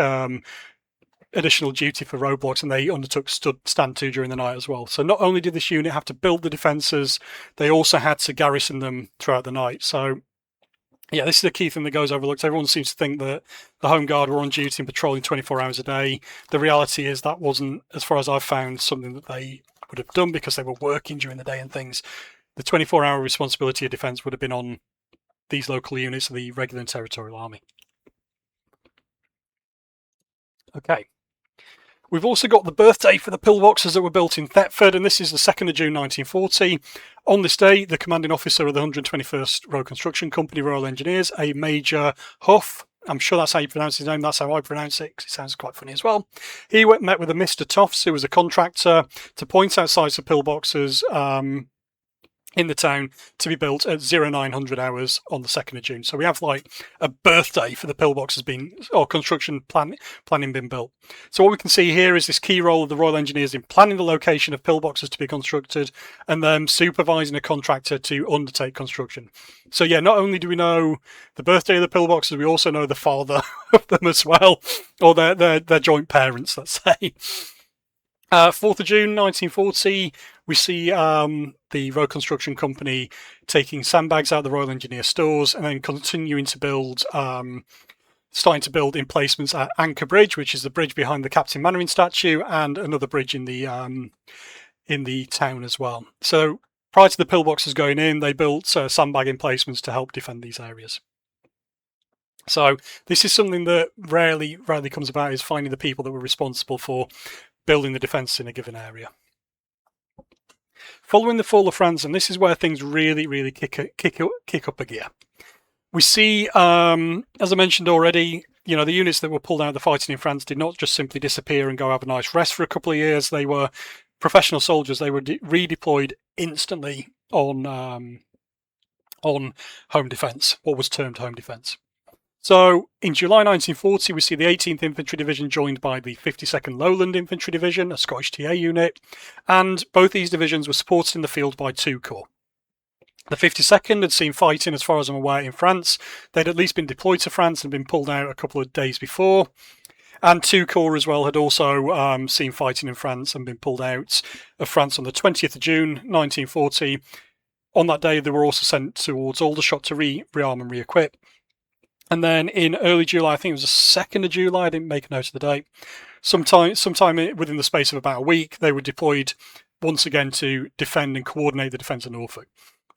additional duty for roadblocks, and they undertook stand to during the night as well. So not only did this unit have to build the defences, they also had to garrison them throughout the night. So yeah, this is the key thing that goes overlooked. Everyone seems to think that the Home Guard were on duty and patrolling 24 hours a day. The reality is that wasn't, as far as I've found, something that they would have done because they were working during the day and things. The 24-hour responsibility of defence would have been on these local units of the regular and territorial army. Okay. We've also got the birthday for the pillboxes that were built in Thetford, and this is the 2nd of June 1940. On this day, the commanding officer of the 121st Road Construction Company, Royal Engineers, a Major Huff, I'm sure that's how you pronounce his name, that's how I pronounce it, because it sounds quite funny as well. He met with a Mr. Tofts, who was a contractor, to point out sites of pillboxes in the town to be built at 0900 hours on the 2nd of June. So we have like a birthday for the pillboxes being, or construction planning being built. So what we can see here is this key role of the Royal Engineers in planning the location of pillboxes to be constructed and then supervising a contractor to undertake construction. So yeah, not only do we know the birthday of the pillboxes, we also know the father of them as well, or their joint parents, let's say. 4th of June 1940, we see the Road Construction Company taking sandbags out of the Royal Engineer stores and then continuing to build, starting to build emplacements at Anchor Bridge, which is the bridge behind the Captain Mannering statue, and another bridge in the town as well. So prior to the pillboxes going in, they built sandbag emplacements to help defend these areas. So this is something that rarely comes about, is finding the people that were responsible for building the defence in a given area. Following the fall of France, and this is where things really kick up a gear. We see, as I mentioned already, the units that were pulled out of the fighting in France did not just simply disappear and go have a nice rest for a couple of years. They were professional soldiers. They were redeployed instantly on home defence, what was termed home defence. So in July 1940, we see the 18th Infantry Division joined by the 52nd Lowland Infantry Division, a Scottish TA unit, and both these divisions were supported in the field by 2 corps. The 52nd had seen fighting, as far as I'm aware, in France. They'd at least been deployed to France and been pulled out a couple of days before. And 2 corps as well had also seen fighting in France and been pulled out of France on the 20th of June 1940. On that day, they were also sent towards Aldershot to rearm and re-equip. And then in early July, I think it was the 2nd of July, I didn't make a note of the date, sometime within the space of about a week, they were deployed once again to defend and coordinate the defence of Norfolk.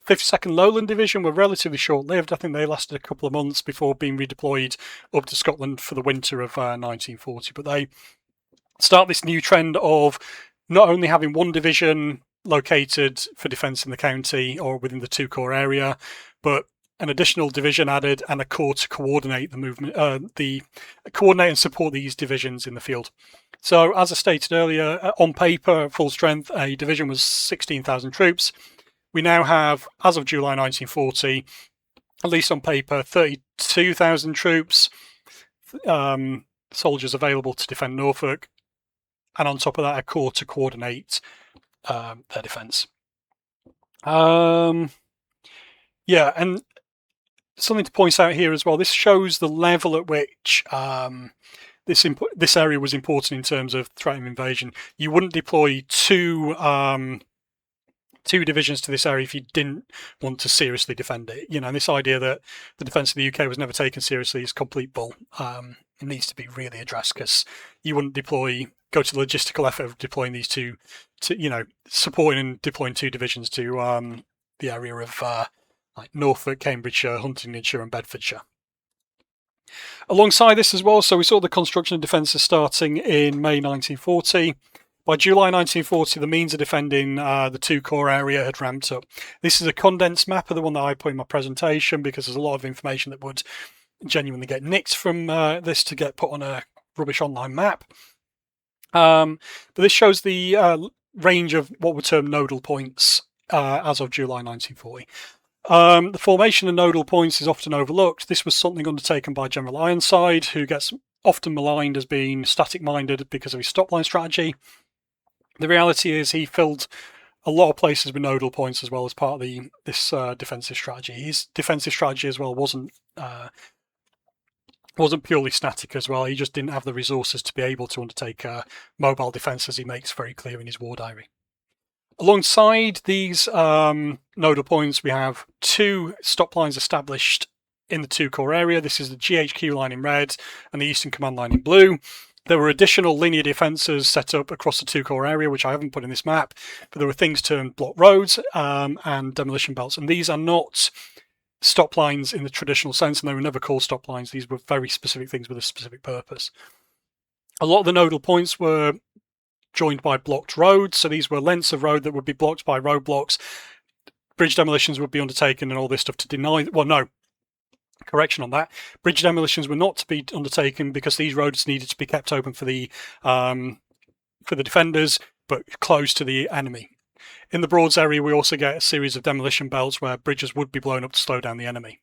52nd Lowland Division were relatively short-lived. I think they lasted a couple of months before being redeployed up to Scotland for the winter of 1940. But they start this new trend of not only having one division located for defence in the county or within the 2 corps area, but an additional division added and a corps to coordinate the movement, coordinate and support these divisions in the field. So, as I stated earlier, on paper, full strength, a division was 16,000 troops. We now have, as of July 1940, at least on paper, 32,000 troops, soldiers available to defend Norfolk, and on top of that, a corps to coordinate their defence. Yeah, and something to point out here as well, this shows the level at which this area was important in terms of threat of invasion. You wouldn't deploy two divisions to this area if you didn't want to seriously defend it. And this idea that the defence of the UK was never taken seriously is complete bull. It needs to be really addressed, because you wouldn't go to the logistical effort of deploying these two, supporting and deploying 2 divisions to the area of like Norfolk, Cambridgeshire, Huntingdonshire and Bedfordshire. Alongside this as well, so we saw the construction of defences starting in May 1940. By July 1940, the means of defending the 2 corps area had ramped up. This is a condensed map of the one that I put in my presentation, because there's a lot of information that would genuinely get nicked from this to get put on a rubbish online map. But this shows the range of what were termed nodal points as of July 1940. The formation of nodal points is often overlooked. This was something undertaken by General Ironside, who gets often maligned as being static-minded because of his stop-line strategy. The reality is he filled a lot of places with nodal points as well as part of this defensive strategy. His defensive strategy as well wasn't purely static as well. He just didn't have the resources to be able to undertake mobile defense, as he makes very clear in his war diary. Alongside these nodal points, we have 2 stop lines established in the 2 core area. This is the GHQ line in red and the Eastern Command line in blue. There were additional linear defences set up across the 2 core area, which I haven't put in this map, but there were things termed block roads and demolition belts. And these are not stop lines in the traditional sense, and they were never called stop lines. These were very specific things with a specific purpose. A lot of the nodal points were joined by blocked roads, so these were lengths of road that would be blocked by roadblocks. Bridge demolitions would be undertaken and all this stuff to deny. Well, no, correction on that. Bridge demolitions were not to be undertaken because these roads needed to be kept open for the defenders, but closed to the enemy. In the Broads area, we also get a series of demolition belts where bridges would be blown up to slow down the enemy.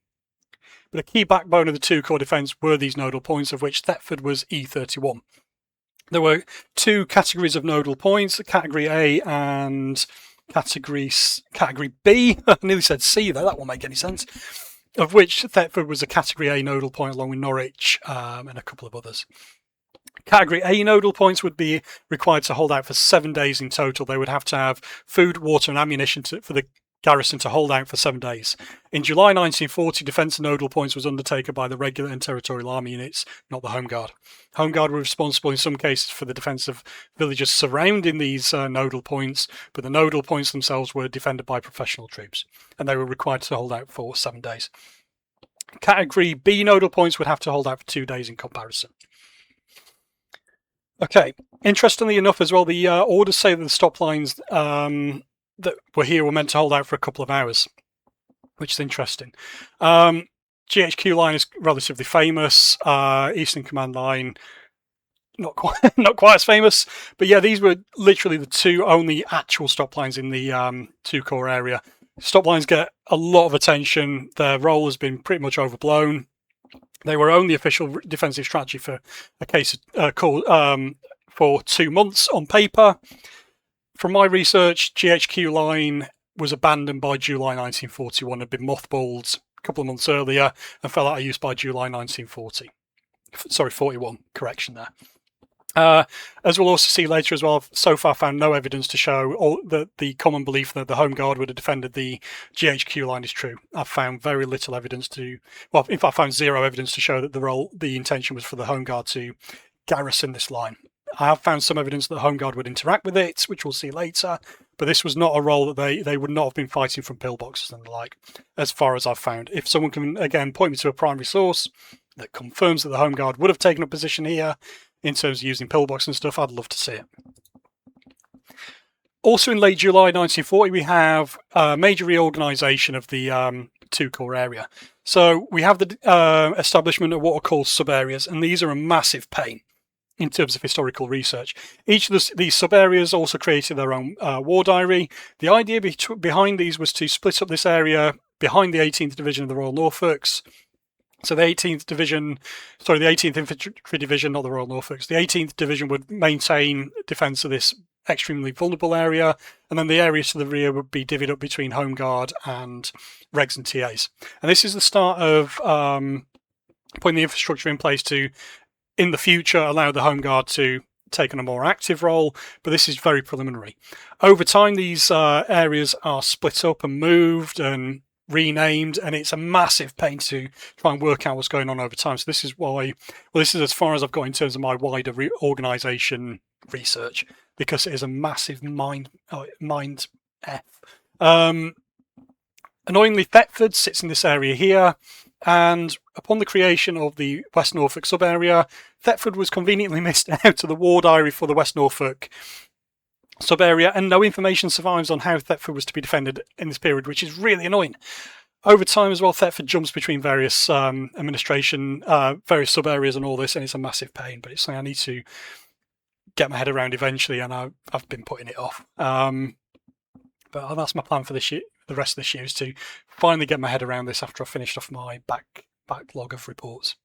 But a key backbone of the 2 core defence were these nodal points, of which Thetford was E31. There were 2 categories of nodal points, Category A and Category B. I nearly said C there, that won't make any sense. Of which Thetford was a Category A nodal point along with Norwich and a couple of others. Category A nodal points would be required to hold out for 7 days in total. They would have to have food, water and ammunition for the garrison to hold out for 7 days. In July 1940, defence of nodal points was undertaken by the regular and territorial army units, not the Home Guard. Home Guard were responsible in some cases for the defence of villages surrounding these nodal points, but the nodal points themselves were defended by professional troops, and they were required to hold out for 7 days. Category B nodal points would have to hold out for 2 days in comparison. Okay, interestingly enough as well, the orders say that the stop lines that were here were meant to hold out for a couple of hours, which is interesting. GHQ line is relatively famous. Eastern Command line, not quite as famous. But yeah, these were literally the 2 only actual stop lines in the 2 core area. Stop lines get a lot of attention. Their role has been pretty much overblown. They were only official defensive strategy for a case for 2 months on paper. From my research, GHQ line was abandoned by July 1941, had been mothballed a couple of months earlier and fell out of use by July 1940. Sorry, 41, correction there. As we'll also see later as well, I've so far found no evidence to show that the common belief that the Home Guard would have defended the GHQ line is true. I've found very little evidence in fact, I found 0 evidence to show that the intention was for the Home Guard to garrison this line. I have found some evidence that the Home Guard would interact with it, which we'll see later, but this was not a role that they would not have been fighting from pillboxes and the like, as far as I've found. If someone can, again, point me to a primary source that confirms that the Home Guard would have taken a position here in terms of using pillbox and stuff, I'd love to see it. Also in late July 1940, we have a major reorganisation of the 2 core area. So we have the establishment of what are called sub-areas, and these are a massive pain in terms of historical research. Each of these sub-areas also created their own war diary. The idea behind these was to split up this area behind the 18th Division of the Royal Norfolks. So the 18th Infantry Division, not the Royal Norfolks, the 18th Division would maintain defence of this extremely vulnerable area, and then the area to the rear would be divvied up between Home Guard and Regs and TAs. And this is the start of putting the infrastructure in place to, in the future, allow the Home Guard to take on a more active role, but this is very preliminary. Over time, these areas are split up and moved and renamed, and it's a massive pain to try and work out what's going on over time. So this is why, this is as far as I've got in terms of my wider organisation research, because it is a massive mind F. Annoyingly, Thetford sits in this area here, and upon the creation of the West Norfolk sub-area, Thetford was conveniently missed out to the war diary for the West Norfolk sub-area, and no information survives on how Thetford was to be defended in this period, which is really annoying. Over time as well, Thetford jumps between various administration, various sub-areas and all this, and it's a massive pain, but it's something I need to get my head around eventually, and I've been putting it off. But that's my plan for this year. The rest of this year is to finally get my head around this after I've finished off my backlog of reports.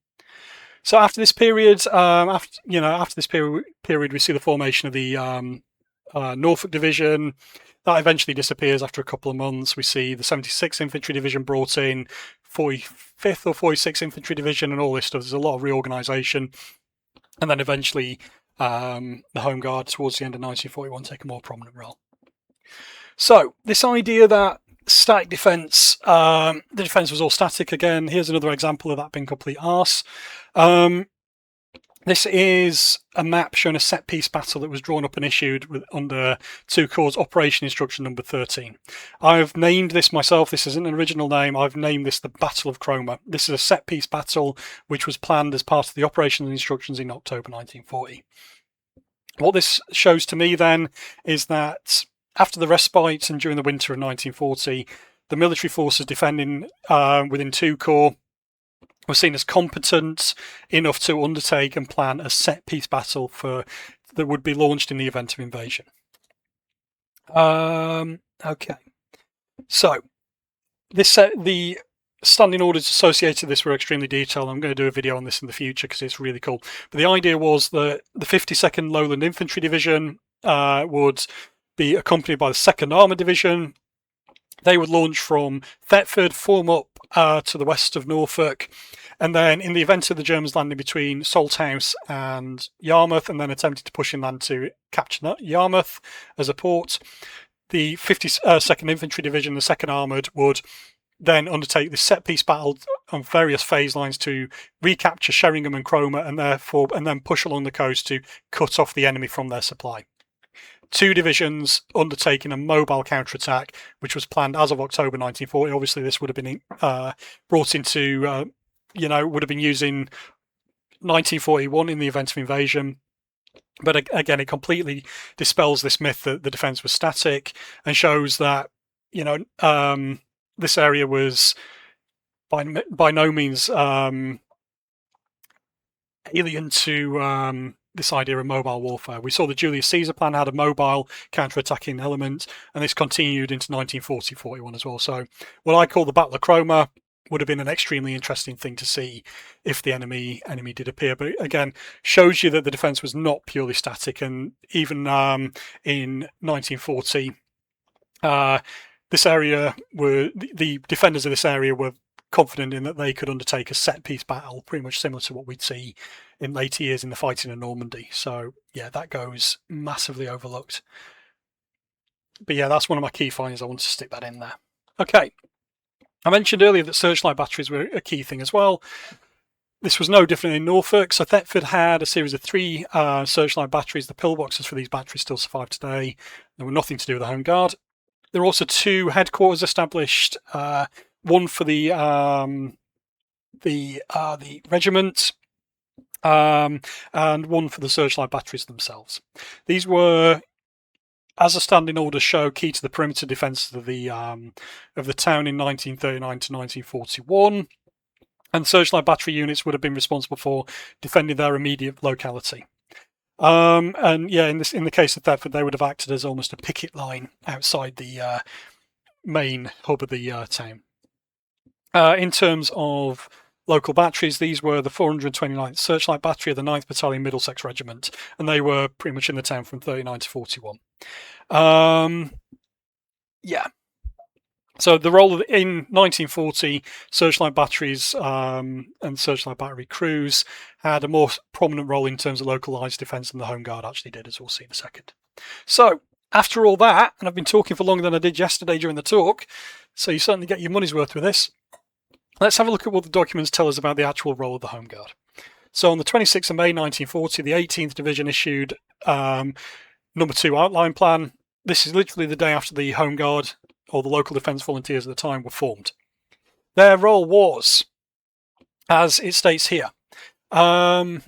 So after this period, after this period, we see the formation of the Norfolk Division. That eventually disappears after a couple of months. We see the 76th Infantry Division brought in, 45th or 46th Infantry Division, and all this stuff. There's a lot of reorganisation. And then eventually the Home Guard towards the end of 1941 take a more prominent role. So this idea that static defence, the defence was all static again. Here's another example of that being complete arse. This is a map showing a set-piece battle that was drawn up and issued under 2 Corps Operation Instruction Number 13. I've named this myself. This isn't an original name. I've named this the Battle of Cromer. This is a set-piece battle which was planned as part of the operational instructions in October 1940. What this shows to me then is that after the respite and during the winter of 1940, the military forces defending within 2 Corps were seen as competent enough to undertake and plan a set-piece battle that would be launched in the event of invasion. Okay, so the standing orders associated with this were extremely detailed. I'm going to do a video on this in the future because it's really cool. But the idea was that the 52nd Lowland Infantry Division would be accompanied by the 2nd Armoured Division. They would launch from Thetford, form up to the west of Norfolk, and then in the event of the Germans landing between Salthouse and Yarmouth and then attempting to push inland to capture Yarmouth as a port, the 52nd Infantry Division, the 2nd Armoured, would then undertake this set-piece battle on various phase lines to recapture Sheringham and Cromer and then push along the coast to cut off the enemy from their supply. 2 divisions undertaking a mobile counterattack, which was planned as of October 1940. Obviously, this would have been brought into, would have been used in 1941 in the event of invasion. But again, it completely dispels this myth that the defence was static and shows that, this area was by no means alien to this idea of mobile warfare. We saw the Julius Caesar plan had a mobile counter-attacking element, and this continued into 1940-41 as well. So what I call the Battle of Cromer would have been an extremely interesting thing to see if the enemy did appear. But again, shows you that the defence was not purely static, and even in 1940, this area the defenders of this area were confident in that they could undertake a set-piece battle, pretty much similar to what we'd see in later years in the fighting in Normandy. So yeah, that goes massively overlooked. But yeah, that's one of my key findings. I want to stick that in there. Okay, I mentioned earlier that searchlight batteries were a key thing as well. This was no different in Norfolk. So Thetford had a series of 3 searchlight batteries. The pillboxes for these batteries still survive today. They were nothing to do with the Home Guard. There were also 2 headquarters established. One for the regiment, and one for the searchlight batteries themselves. These were, as a standing order show, key to the perimeter defence of the town in 1939 to 1941. And searchlight battery units would have been responsible for defending their immediate locality. And yeah, in the case of Thetford, they would have acted as almost a picket line outside the main hub of the town. In terms of local batteries, these were the 429th Searchlight Battery of the 9th Battalion Middlesex Regiment, and they were pretty much in the town from 39 to 41. Yeah. So the role in 1940, searchlight batteries and searchlight battery crews had a more prominent role in terms of localised defence than the Home Guard actually did, as we'll see in a second. So after all that, and I've been talking for longer than I did yesterday during the talk, so you certainly get your money's worth with this. Let's have a look at what the documents tell us about the actual role of the Home Guard. So on the 26th of May 1940, the 18th Division issued number 2 outline plan. This is literally the day after the Home Guard, or the local defence volunteers at the time, were formed. Their role was, as it states here, right,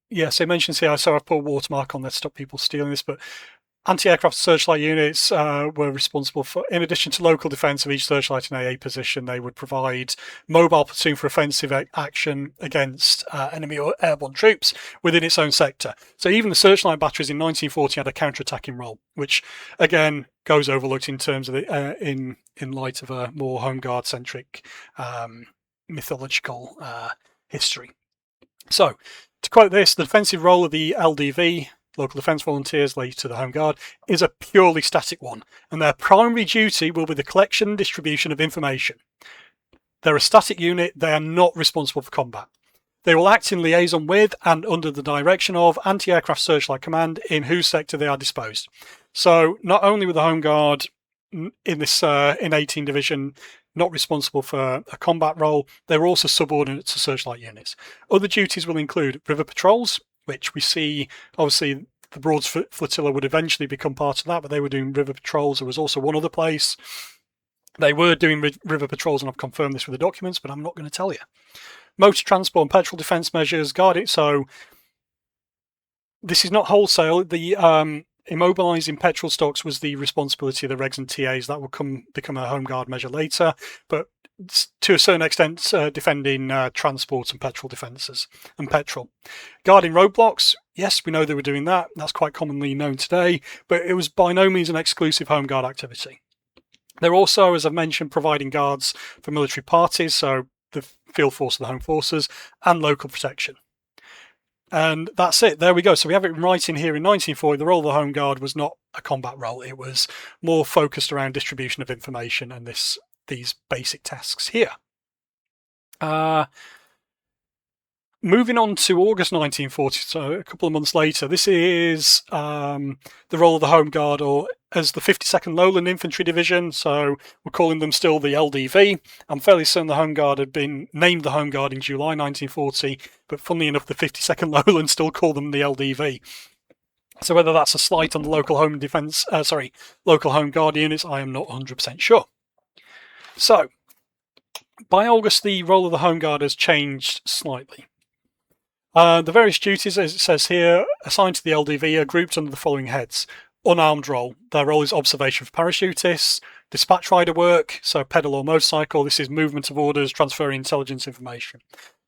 yes, it mentions here, so I've put a watermark on there to stop people stealing this, but Anti-aircraft searchlight units were responsible for, in addition to local defence of each searchlight and AA position, they would provide mobile platoon for offensive action against enemy or airborne troops within its own sector. So even the searchlight batteries in 1940 had a counter-attacking role, which again goes overlooked in terms of in light of a more Home Guard centric mythological history. So, to quote this, the defensive role of the LDV, Local Defence Volunteers, later the Home Guard, is a purely static one, and their primary duty will be the collection and distribution of information. They're a static unit, they are not responsible for combat. They will act in liaison with and under the direction of Anti-Aircraft Searchlight Command in whose sector they are disposed. So, not only were the Home Guard in this in 18 Division not responsible for a combat role, they were also subordinate to searchlight units. Other duties will include river patrols, which we see, obviously, the Broads Flotilla would eventually become part of that, but they were doing river patrols. There was also one other place. They were doing river patrols, and I've confirmed this with the documents, but I'm not going to tell you. Motor transport and petrol defence measures, guarding. So this is not wholesale. The immobilising petrol stocks was the responsibility of the regs and TAs. That will become a Home Guard measure later, but to a certain extent defending transport and petrol defences and petrol. Guarding roadblocks, yes, we know they were doing that. That's quite commonly known today, but it was by no means an exclusive Home Guard activity. They're also, as I've mentioned, providing guards for military parties, so the field force of the Home Forces, and local protection. And that's it. There we go. So we have it in writing here in 1940. The role of the Home Guard was not a combat role. It was more focused around distribution of information and these basic tasks here. Moving on to August 1940, so a couple of months later, this is the role of the Home Guard, or as the 52nd Lowland Infantry Division, so we're calling them still the LDV. I'm fairly certain the Home Guard had been named the Home Guard in July 1940, but funnily enough, the 52nd Lowland still call them the LDV. So whether that's a slight on the local home defence, local Home Guard units, I am not 100% sure. So, by August, the role of the Home Guard has changed slightly. The various duties, as it says here, assigned to the LDV are grouped under the following heads. Unarmed role. Their role is observation for parachutists, dispatch rider work, so pedal or motorcycle. This is movement of orders, transferring intelligence information.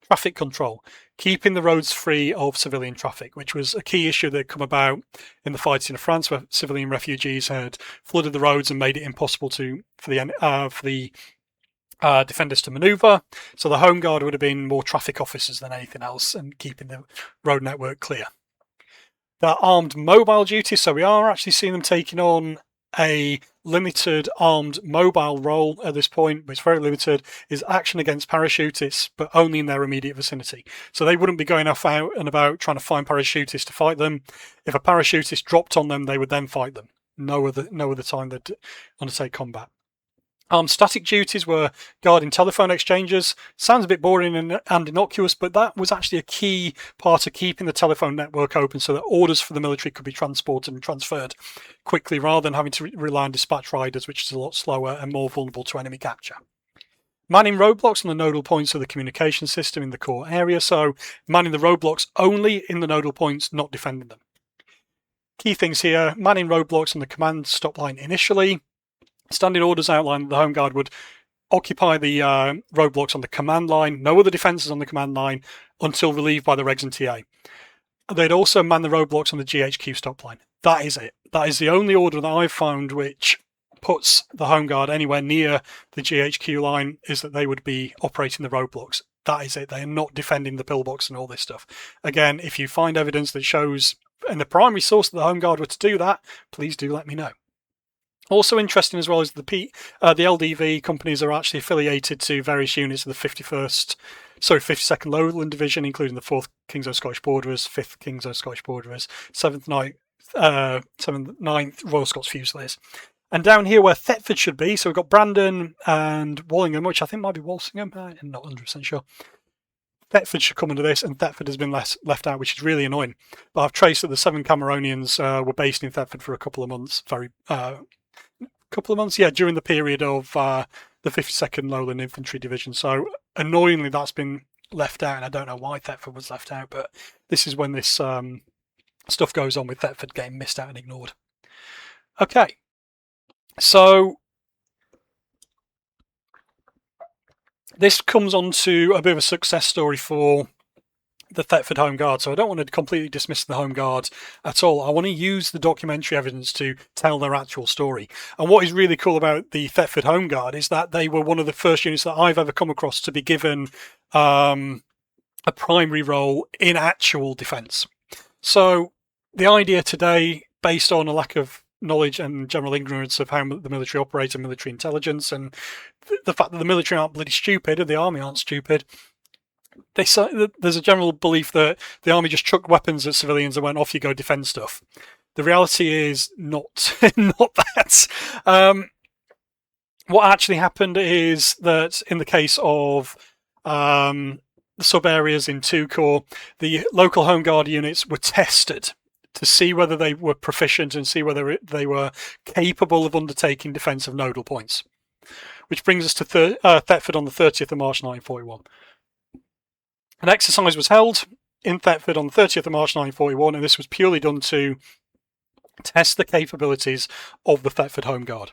Traffic control, keeping the roads free of civilian traffic, which was a key issue that had come about in the fighting in France, where civilian refugees had flooded the roads and made it impossible for the defenders to manoeuvre. So the Home Guard would have been more traffic officers than anything else and keeping the road network clear. They're armed mobile duties, so we are actually seeing them taking on a limited armed mobile role at this point, but it's very limited, is action against parachutists, but only in their immediate vicinity. So they wouldn't be going off out and about trying to find parachutists to fight them. If a parachutist dropped on them, they would then fight them. No other time they'd undertake combat. Static duties were guarding telephone exchanges. Sounds a bit boring and innocuous, but that was actually a key part of keeping the telephone network open so that orders for the military could be transported and transferred quickly rather than having to rely on dispatch riders, which is a lot slower and more vulnerable to enemy capture. Manning roadblocks on the nodal points of the communication system in the core area, so manning the roadblocks only in the nodal points, not defending them. Key things here, manning roadblocks on the command stop line initially. Standing orders outline that the Home Guard would occupy the roadblocks on the command line, no other defences on the command line until relieved by the regs and TA. They'd also man the roadblocks on the GHQ stop line. That is it. That is the only order that I've found which puts the Home Guard anywhere near the GHQ line, is that they would be operating the roadblocks. That is it. They are not defending the pillbox and all this stuff. Again, if you find evidence that shows, and the primary source that the Home Guard were to do that, please do let me know. Also interesting as well is the LDV companies are actually affiliated to various units of the 52nd Lowland Division, including the 4th King's Own Scottish Borderers, 5th King's Own Scottish Borderers, 7th, 9th Royal Scots Fusiliers. And down here where Thetford should be, so we've got Brandon and Wallingham, which I think might be Walsingham, I'm not 100% sure. Thetford should come under this, and Thetford has been left out, which is really annoying. But I've traced that the 7 Cameronians were based in Thetford for a couple of months, during the period of the 52nd Lowland Infantry Division. So annoyingly, that's been left out, and I don't know why Thetford was left out, but this is when this stuff goes on with Thetford getting missed out and ignored. Okay, so this comes on to a bit of a success story for the Thetford Home Guard. So I don't want to completely dismiss the Home Guard at all. I want to use the documentary evidence to tell their actual story. And what is really cool about the Thetford Home Guard is that they were one of the first units that I've ever come across to be given a primary role in actual defence. So the idea today, based on a lack of knowledge and general ignorance of how the military operates and military intelligence, and the fact that the military aren't bloody stupid and the army aren't stupid, there's a general belief that the army just chucked weapons at civilians and went, off you go, defend stuff. The reality is not not that. What actually happened is that in the case of the sub areas in 2 Corps, the local Home Guard units were tested to see whether they were proficient and see whether they were capable of undertaking defence of nodal points. Which brings us to Thetford on the 30th of March 1941. An exercise was held in Thetford on the 30th of March 1941, and this was purely done to test the capabilities of the Thetford Home Guard.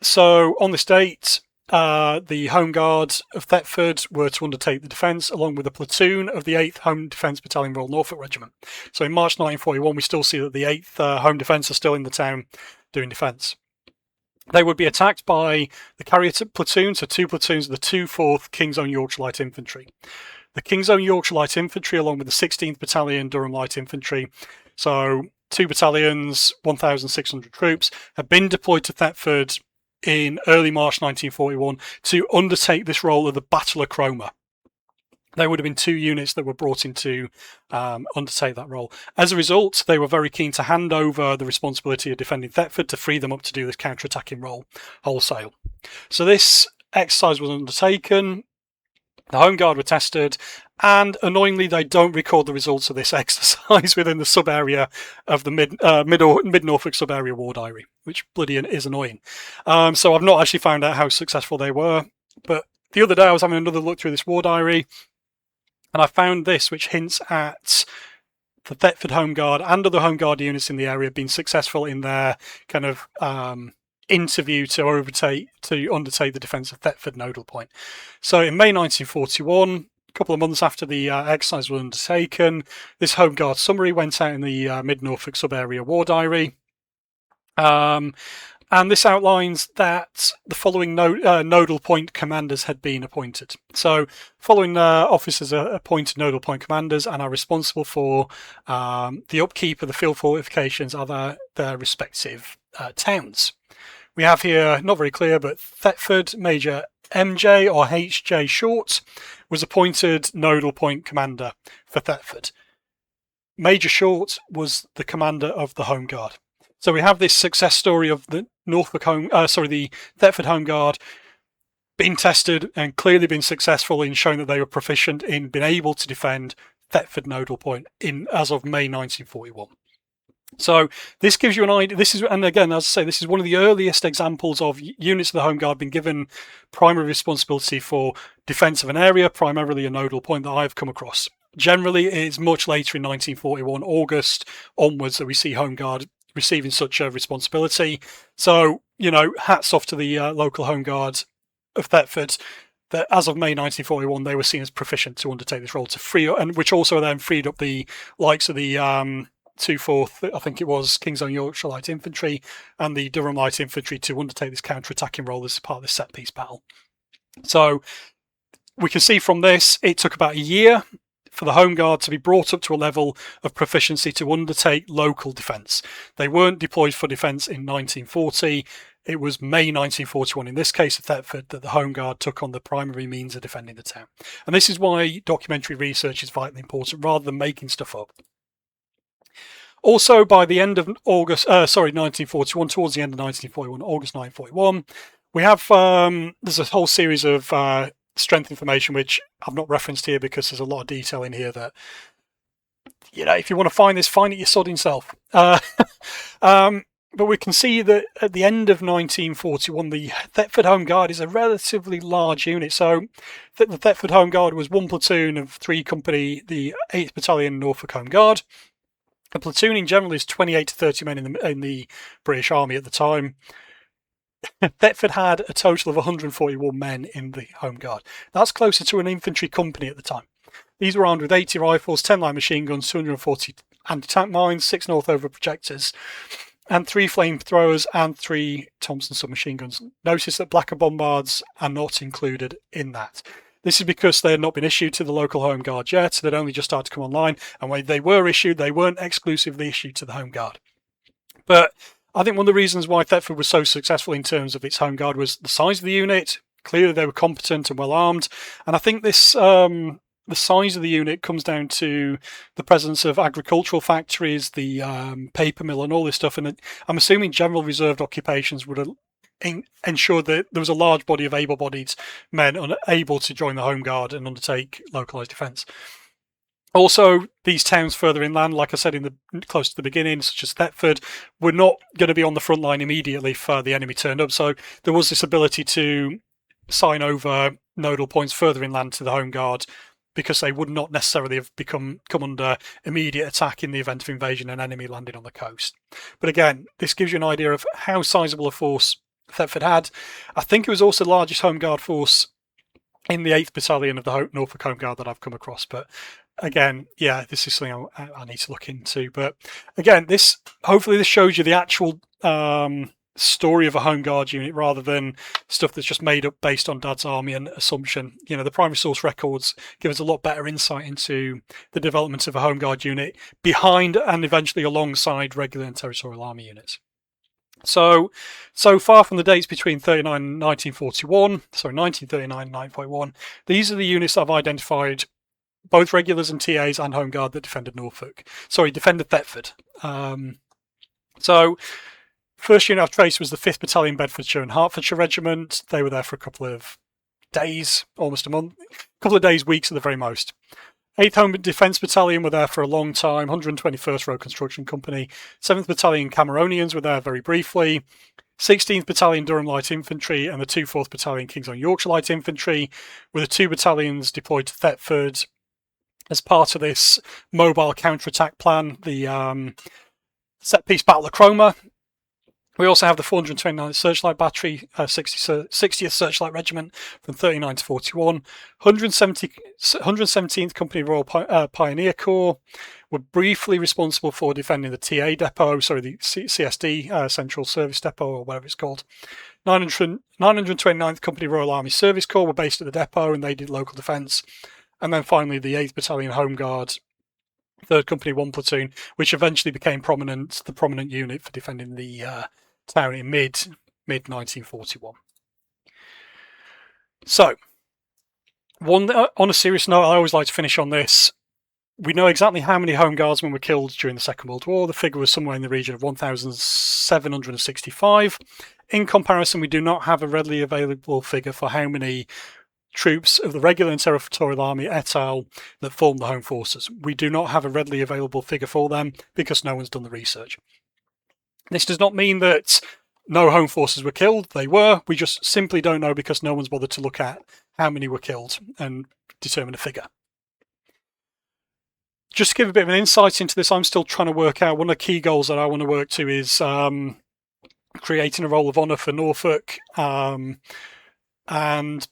So on this date, the Home Guard of Thetford were to undertake the defence along with a platoon of the 8th Home Defence Battalion Royal Norfolk Regiment. So in March 1941, we still see that the 8th Home Defence are still in the town doing defence. They would be attacked by the carrier platoon, so 2 platoons of the 2/4 King's Own Yorkshire Light Infantry. The King's Own Yorkshire Light Infantry, along with the 16th Battalion Durham Light Infantry, so 2 battalions, 1,600 troops, had been deployed to Thetford in early March 1941 to undertake this role of the Battle of Cromer. There would have been 2 units that were brought in to undertake that role. As a result, they were very keen to hand over the responsibility of defending Thetford to free them up to do this counter-attacking role wholesale. So this exercise was undertaken, the Home Guard were tested, and annoyingly they don't record the results of this exercise within the sub-area of the Mid-Norfolk sub-area war diary, which bloody is annoying. So I've not actually found out how successful they were, but the other day I was having another look through this war diary, and I found this, which hints at the Thetford Home Guard and other Home Guard units in the area being successful in their kind of interview to undertake the defence of Thetford Nodal Point. So in May 1941, a couple of months after the exercise was undertaken, this Home Guard summary went out in the Mid-Norfolk sub-area war diary. And this outlines that the following nodal point commanders had been appointed. So following officers are appointed nodal point commanders and are responsible for the upkeep of the field fortifications of their respective towns. We have here, not very clear, but Thetford, Major MJ or HJ Short was appointed nodal point commander for Thetford. Major Short was the commander of the Home Guard. So we have this success story of the the Thetford Home Guard being tested and clearly been successful in showing that they were proficient in being able to defend Thetford Nodal Point as of May 1941. So this gives you an idea. And again, as I say, this is one of the earliest examples of units of the Home Guard being given primary responsibility for defence of an area, primarily a nodal point, that I've come across. Generally, it's much later in 1941, August onwards, that we see Home Guard receiving such a responsibility. So, hats off to the local Home Guard of Thetford, that as of May 1941, they were seen as proficient to undertake this role to free up, and which also then freed up the likes of the 2/4, I think it was, King's Own Yorkshire Light Infantry and the Durham Light Infantry to undertake this counter-attacking role as part of this set-piece battle. So we can see from this, it took about a year for the Home Guard to be brought up to a level of proficiency to undertake local defence. They weren't deployed for defence in 1940. It was May 1941, in this case of Thetford, that the Home Guard took on the primary means of defending the town. And this is why documentary research is vitally important, rather than making stuff up. Also, by the end of 1941, towards the end of 1941, August 1941, we have, there's a whole series of strength information, which I've not referenced here because there's a lot of detail in here that, if you want to find this, find it your sodding self. But we can see that at the end of 1941, the Thetford Home Guard is a relatively large unit. So the Thetford Home Guard was 1 platoon of 3 company, the 8th Battalion Norfolk Home Guard. A platoon in general is 28 to 30 men in the British Army at the time. Thetford had a total of 141 men in the Home Guard. That's closer to an infantry company at the time. These were armed with 80 rifles, 10 light machine guns, 240 anti-tank mines, 6 Northover projectors, and 3 flamethrowers and 3 Thompson submachine guns. Notice that Blacker bombards are not included in that. This is because they had not been issued to the local Home Guard yet. They'd only just started to come online, and when they were issued, they weren't exclusively issued to the Home Guard. But I think one of the reasons why Thetford was so successful in terms of its Home Guard was the size of the unit. Clearly, they were competent and well armed, and I think this the size of the unit comes down to the presence of agricultural factories, the paper mill, and all this stuff. And I'm assuming general reserved occupations would ensure that there was a large body of able-bodied men able to join the Home Guard and undertake localised defence. Also, these towns further inland, like I said close to the beginning, such as Thetford, were not going to be on the front line immediately if the enemy turned up. So there was this ability to sign over nodal points further inland to the Home Guard, because they would not necessarily have come under immediate attack in the event of invasion and enemy landing on the coast. But again, this gives you an idea of how sizable a force Thetford had. I think it was also the largest Home Guard force in the 8th Battalion of the Norfolk Home Guard that I've come across. But again, yeah, this is something I need to look into. But again, hopefully this shows you the actual story of a Home Guard unit rather than stuff that's just made up based on Dad's army and assumption. The primary source records give us a lot better insight into the development of a Home Guard unit behind and eventually alongside regular and territorial army units. So far from the dates between 1939 and 1941, these are the units that I've identified, both regulars and TAs and Home Guard, that defended Thetford. First unit I've traced was the 5th Battalion Bedfordshire and Hertfordshire Regiment. They were there for a couple of days, almost a month, a couple of days, weeks at the very most. 8th Home Defence Battalion were there for a long time, 121st Road Construction Company. 7th Battalion Cameronians were there very briefly. 16th Battalion Durham Light Infantry and the 2 4th Battalion King's Own Yorkshire Light Infantry were the 2 battalions deployed to Thetford as part of this mobile counter-attack plan, the set-piece Battle of Cromer. We also have the 429th Searchlight Battery, 60th Searchlight Regiment from 39 to 41. 117th Company Royal Pioneer Corps were briefly responsible for defending the TA depot, the CSD, Central Service Depot, or whatever it's called. 929th Company Royal Army Service Corps were based at the depot and they did local defence. And then finally the 8th Battalion Home Guard, 3rd Company 1 Platoon, which eventually became the prominent unit for defending the town in mid 1941. So, on a serious note, I always like to finish on this. We know exactly how many Home Guardsmen were killed during the Second World War. The figure was somewhere in the region of 1,765. In comparison, we do not have a readily available figure for how many troops of the regular and territorial army et al. That formed the Home Forces. We do not have a readily available figure for them because no one's done the research. This does not mean that no Home Forces were killed. They were. We just simply don't know because no one's bothered to look at how many were killed and determine a figure. Just to give a bit of an insight into this, I'm still trying to work out, one of the key goals that I want to work to is creating a roll of honour for Norfolk and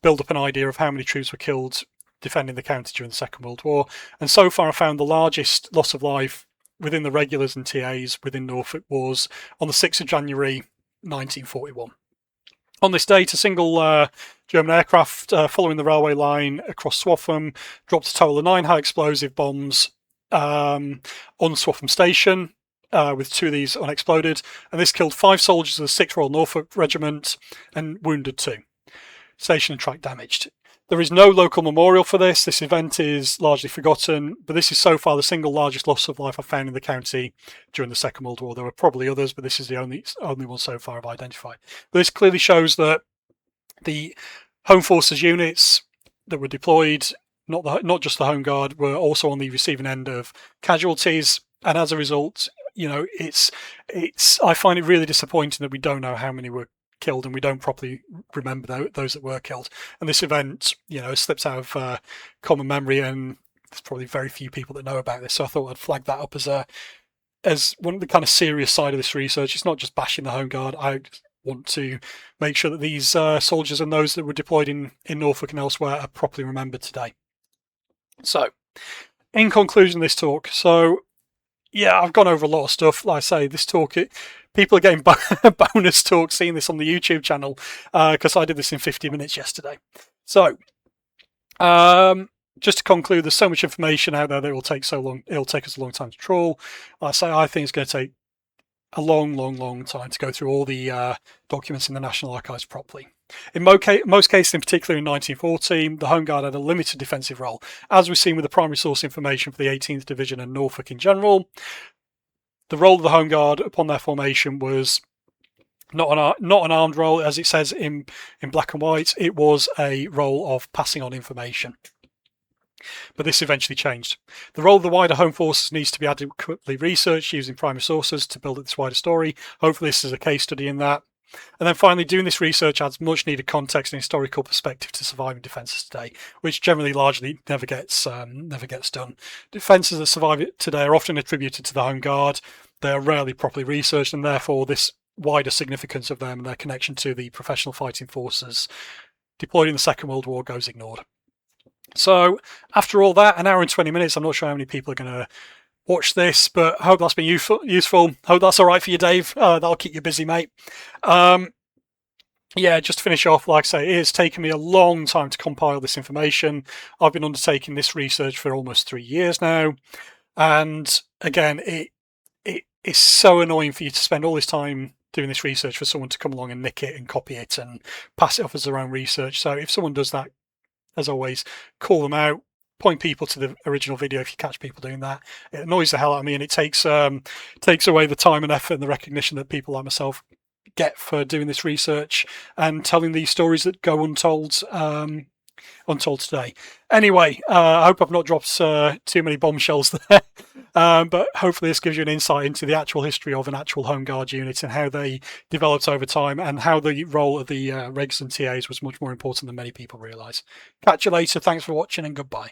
build up an idea of how many troops were killed defending the county during the Second World War. And so far I found the largest loss of life within the regulars and TAs within Norfolk was on the 6th of January 1941. On this date, a single German aircraft following the railway line across Swaffham dropped a total of 9 high explosive bombs on Swaffham Station, with 2 of these unexploded, and this killed 5 soldiers of the 6th Royal Norfolk Regiment and wounded 2. Station and track damaged. There is no local memorial for this. This event is largely forgotten, but this is so far the single largest loss of life I've found in the county during the Second World War. There were probably others, but this is the only one so far I've identified. But this clearly shows that the Home Forces units that were deployed, not just the Home Guard, were also on the receiving end of casualties, and as a result, I find it really disappointing that we don't know how many were killed and we don't properly remember those that were killed. And this event, slips out of common memory, and there's probably very few people that know about this. So I thought I'd flag that up as a as one of the kind of serious side of this research, it's not just bashing the Home Guard. I want to make sure that these soldiers and those that were deployed in Norfolk and elsewhere are properly remembered today. So, in conclusion, this talk. So, yeah, I've gone over a lot of stuff. Like I say, this talk, people are getting bonus talk seeing this on the YouTube channel because I did this in 50 minutes yesterday. So, just to conclude, there's so much information out there that it will take so long. It'll take us a long time to trawl. Like I say, I think it's going to take a long time to go through all the documents in the National Archives properly. In most cases, in particular in 1914, the Home Guard had a limited defensive role, as we've seen with the primary source information for the 18th Division and Norfolk in general. The role of the Home Guard upon their formation was not an armed role, as it says in black and white. It was a role of passing on information. But this eventually changed. The role of the wider Home Forces needs to be adequately researched using primary sources to build up this wider story. Hopefully this is a case study in that. And then finally, doing this research adds much needed context and historical perspective to surviving defences today, which generally largely never gets done. Defences that survive today are often attributed to the Home Guard. They are rarely properly researched, and therefore this wider significance of them and their connection to the professional fighting forces deployed in the Second World War goes ignored. So after all that, an hour and 20 minutes, I'm not sure how many people are going to watch this, but I hope that's been useful. Hope that's all right for you, Dave. That'll keep you busy, mate. Yeah, just to finish off, like I say, it has taken me a long time to compile this information. I've been undertaking this research for almost 3 years now. And again, it is so annoying for you to spend all this time doing this research for someone to come along and nick it and copy it and pass it off as their own research. So if someone does that, as always, call them out. Point people to the original video if you catch people doing that. It annoys the hell out of me, and it takes away the time and effort and the recognition that people like myself get for doing this research and telling these stories that go untold today. Anyway, I hope I've not dropped too many bombshells there, but hopefully this gives you an insight into the actual history of an actual Home Guard unit and how they developed over time and how the role of the regs and TAs was much more important than many people realise. Catch you later. Thanks for watching and goodbye.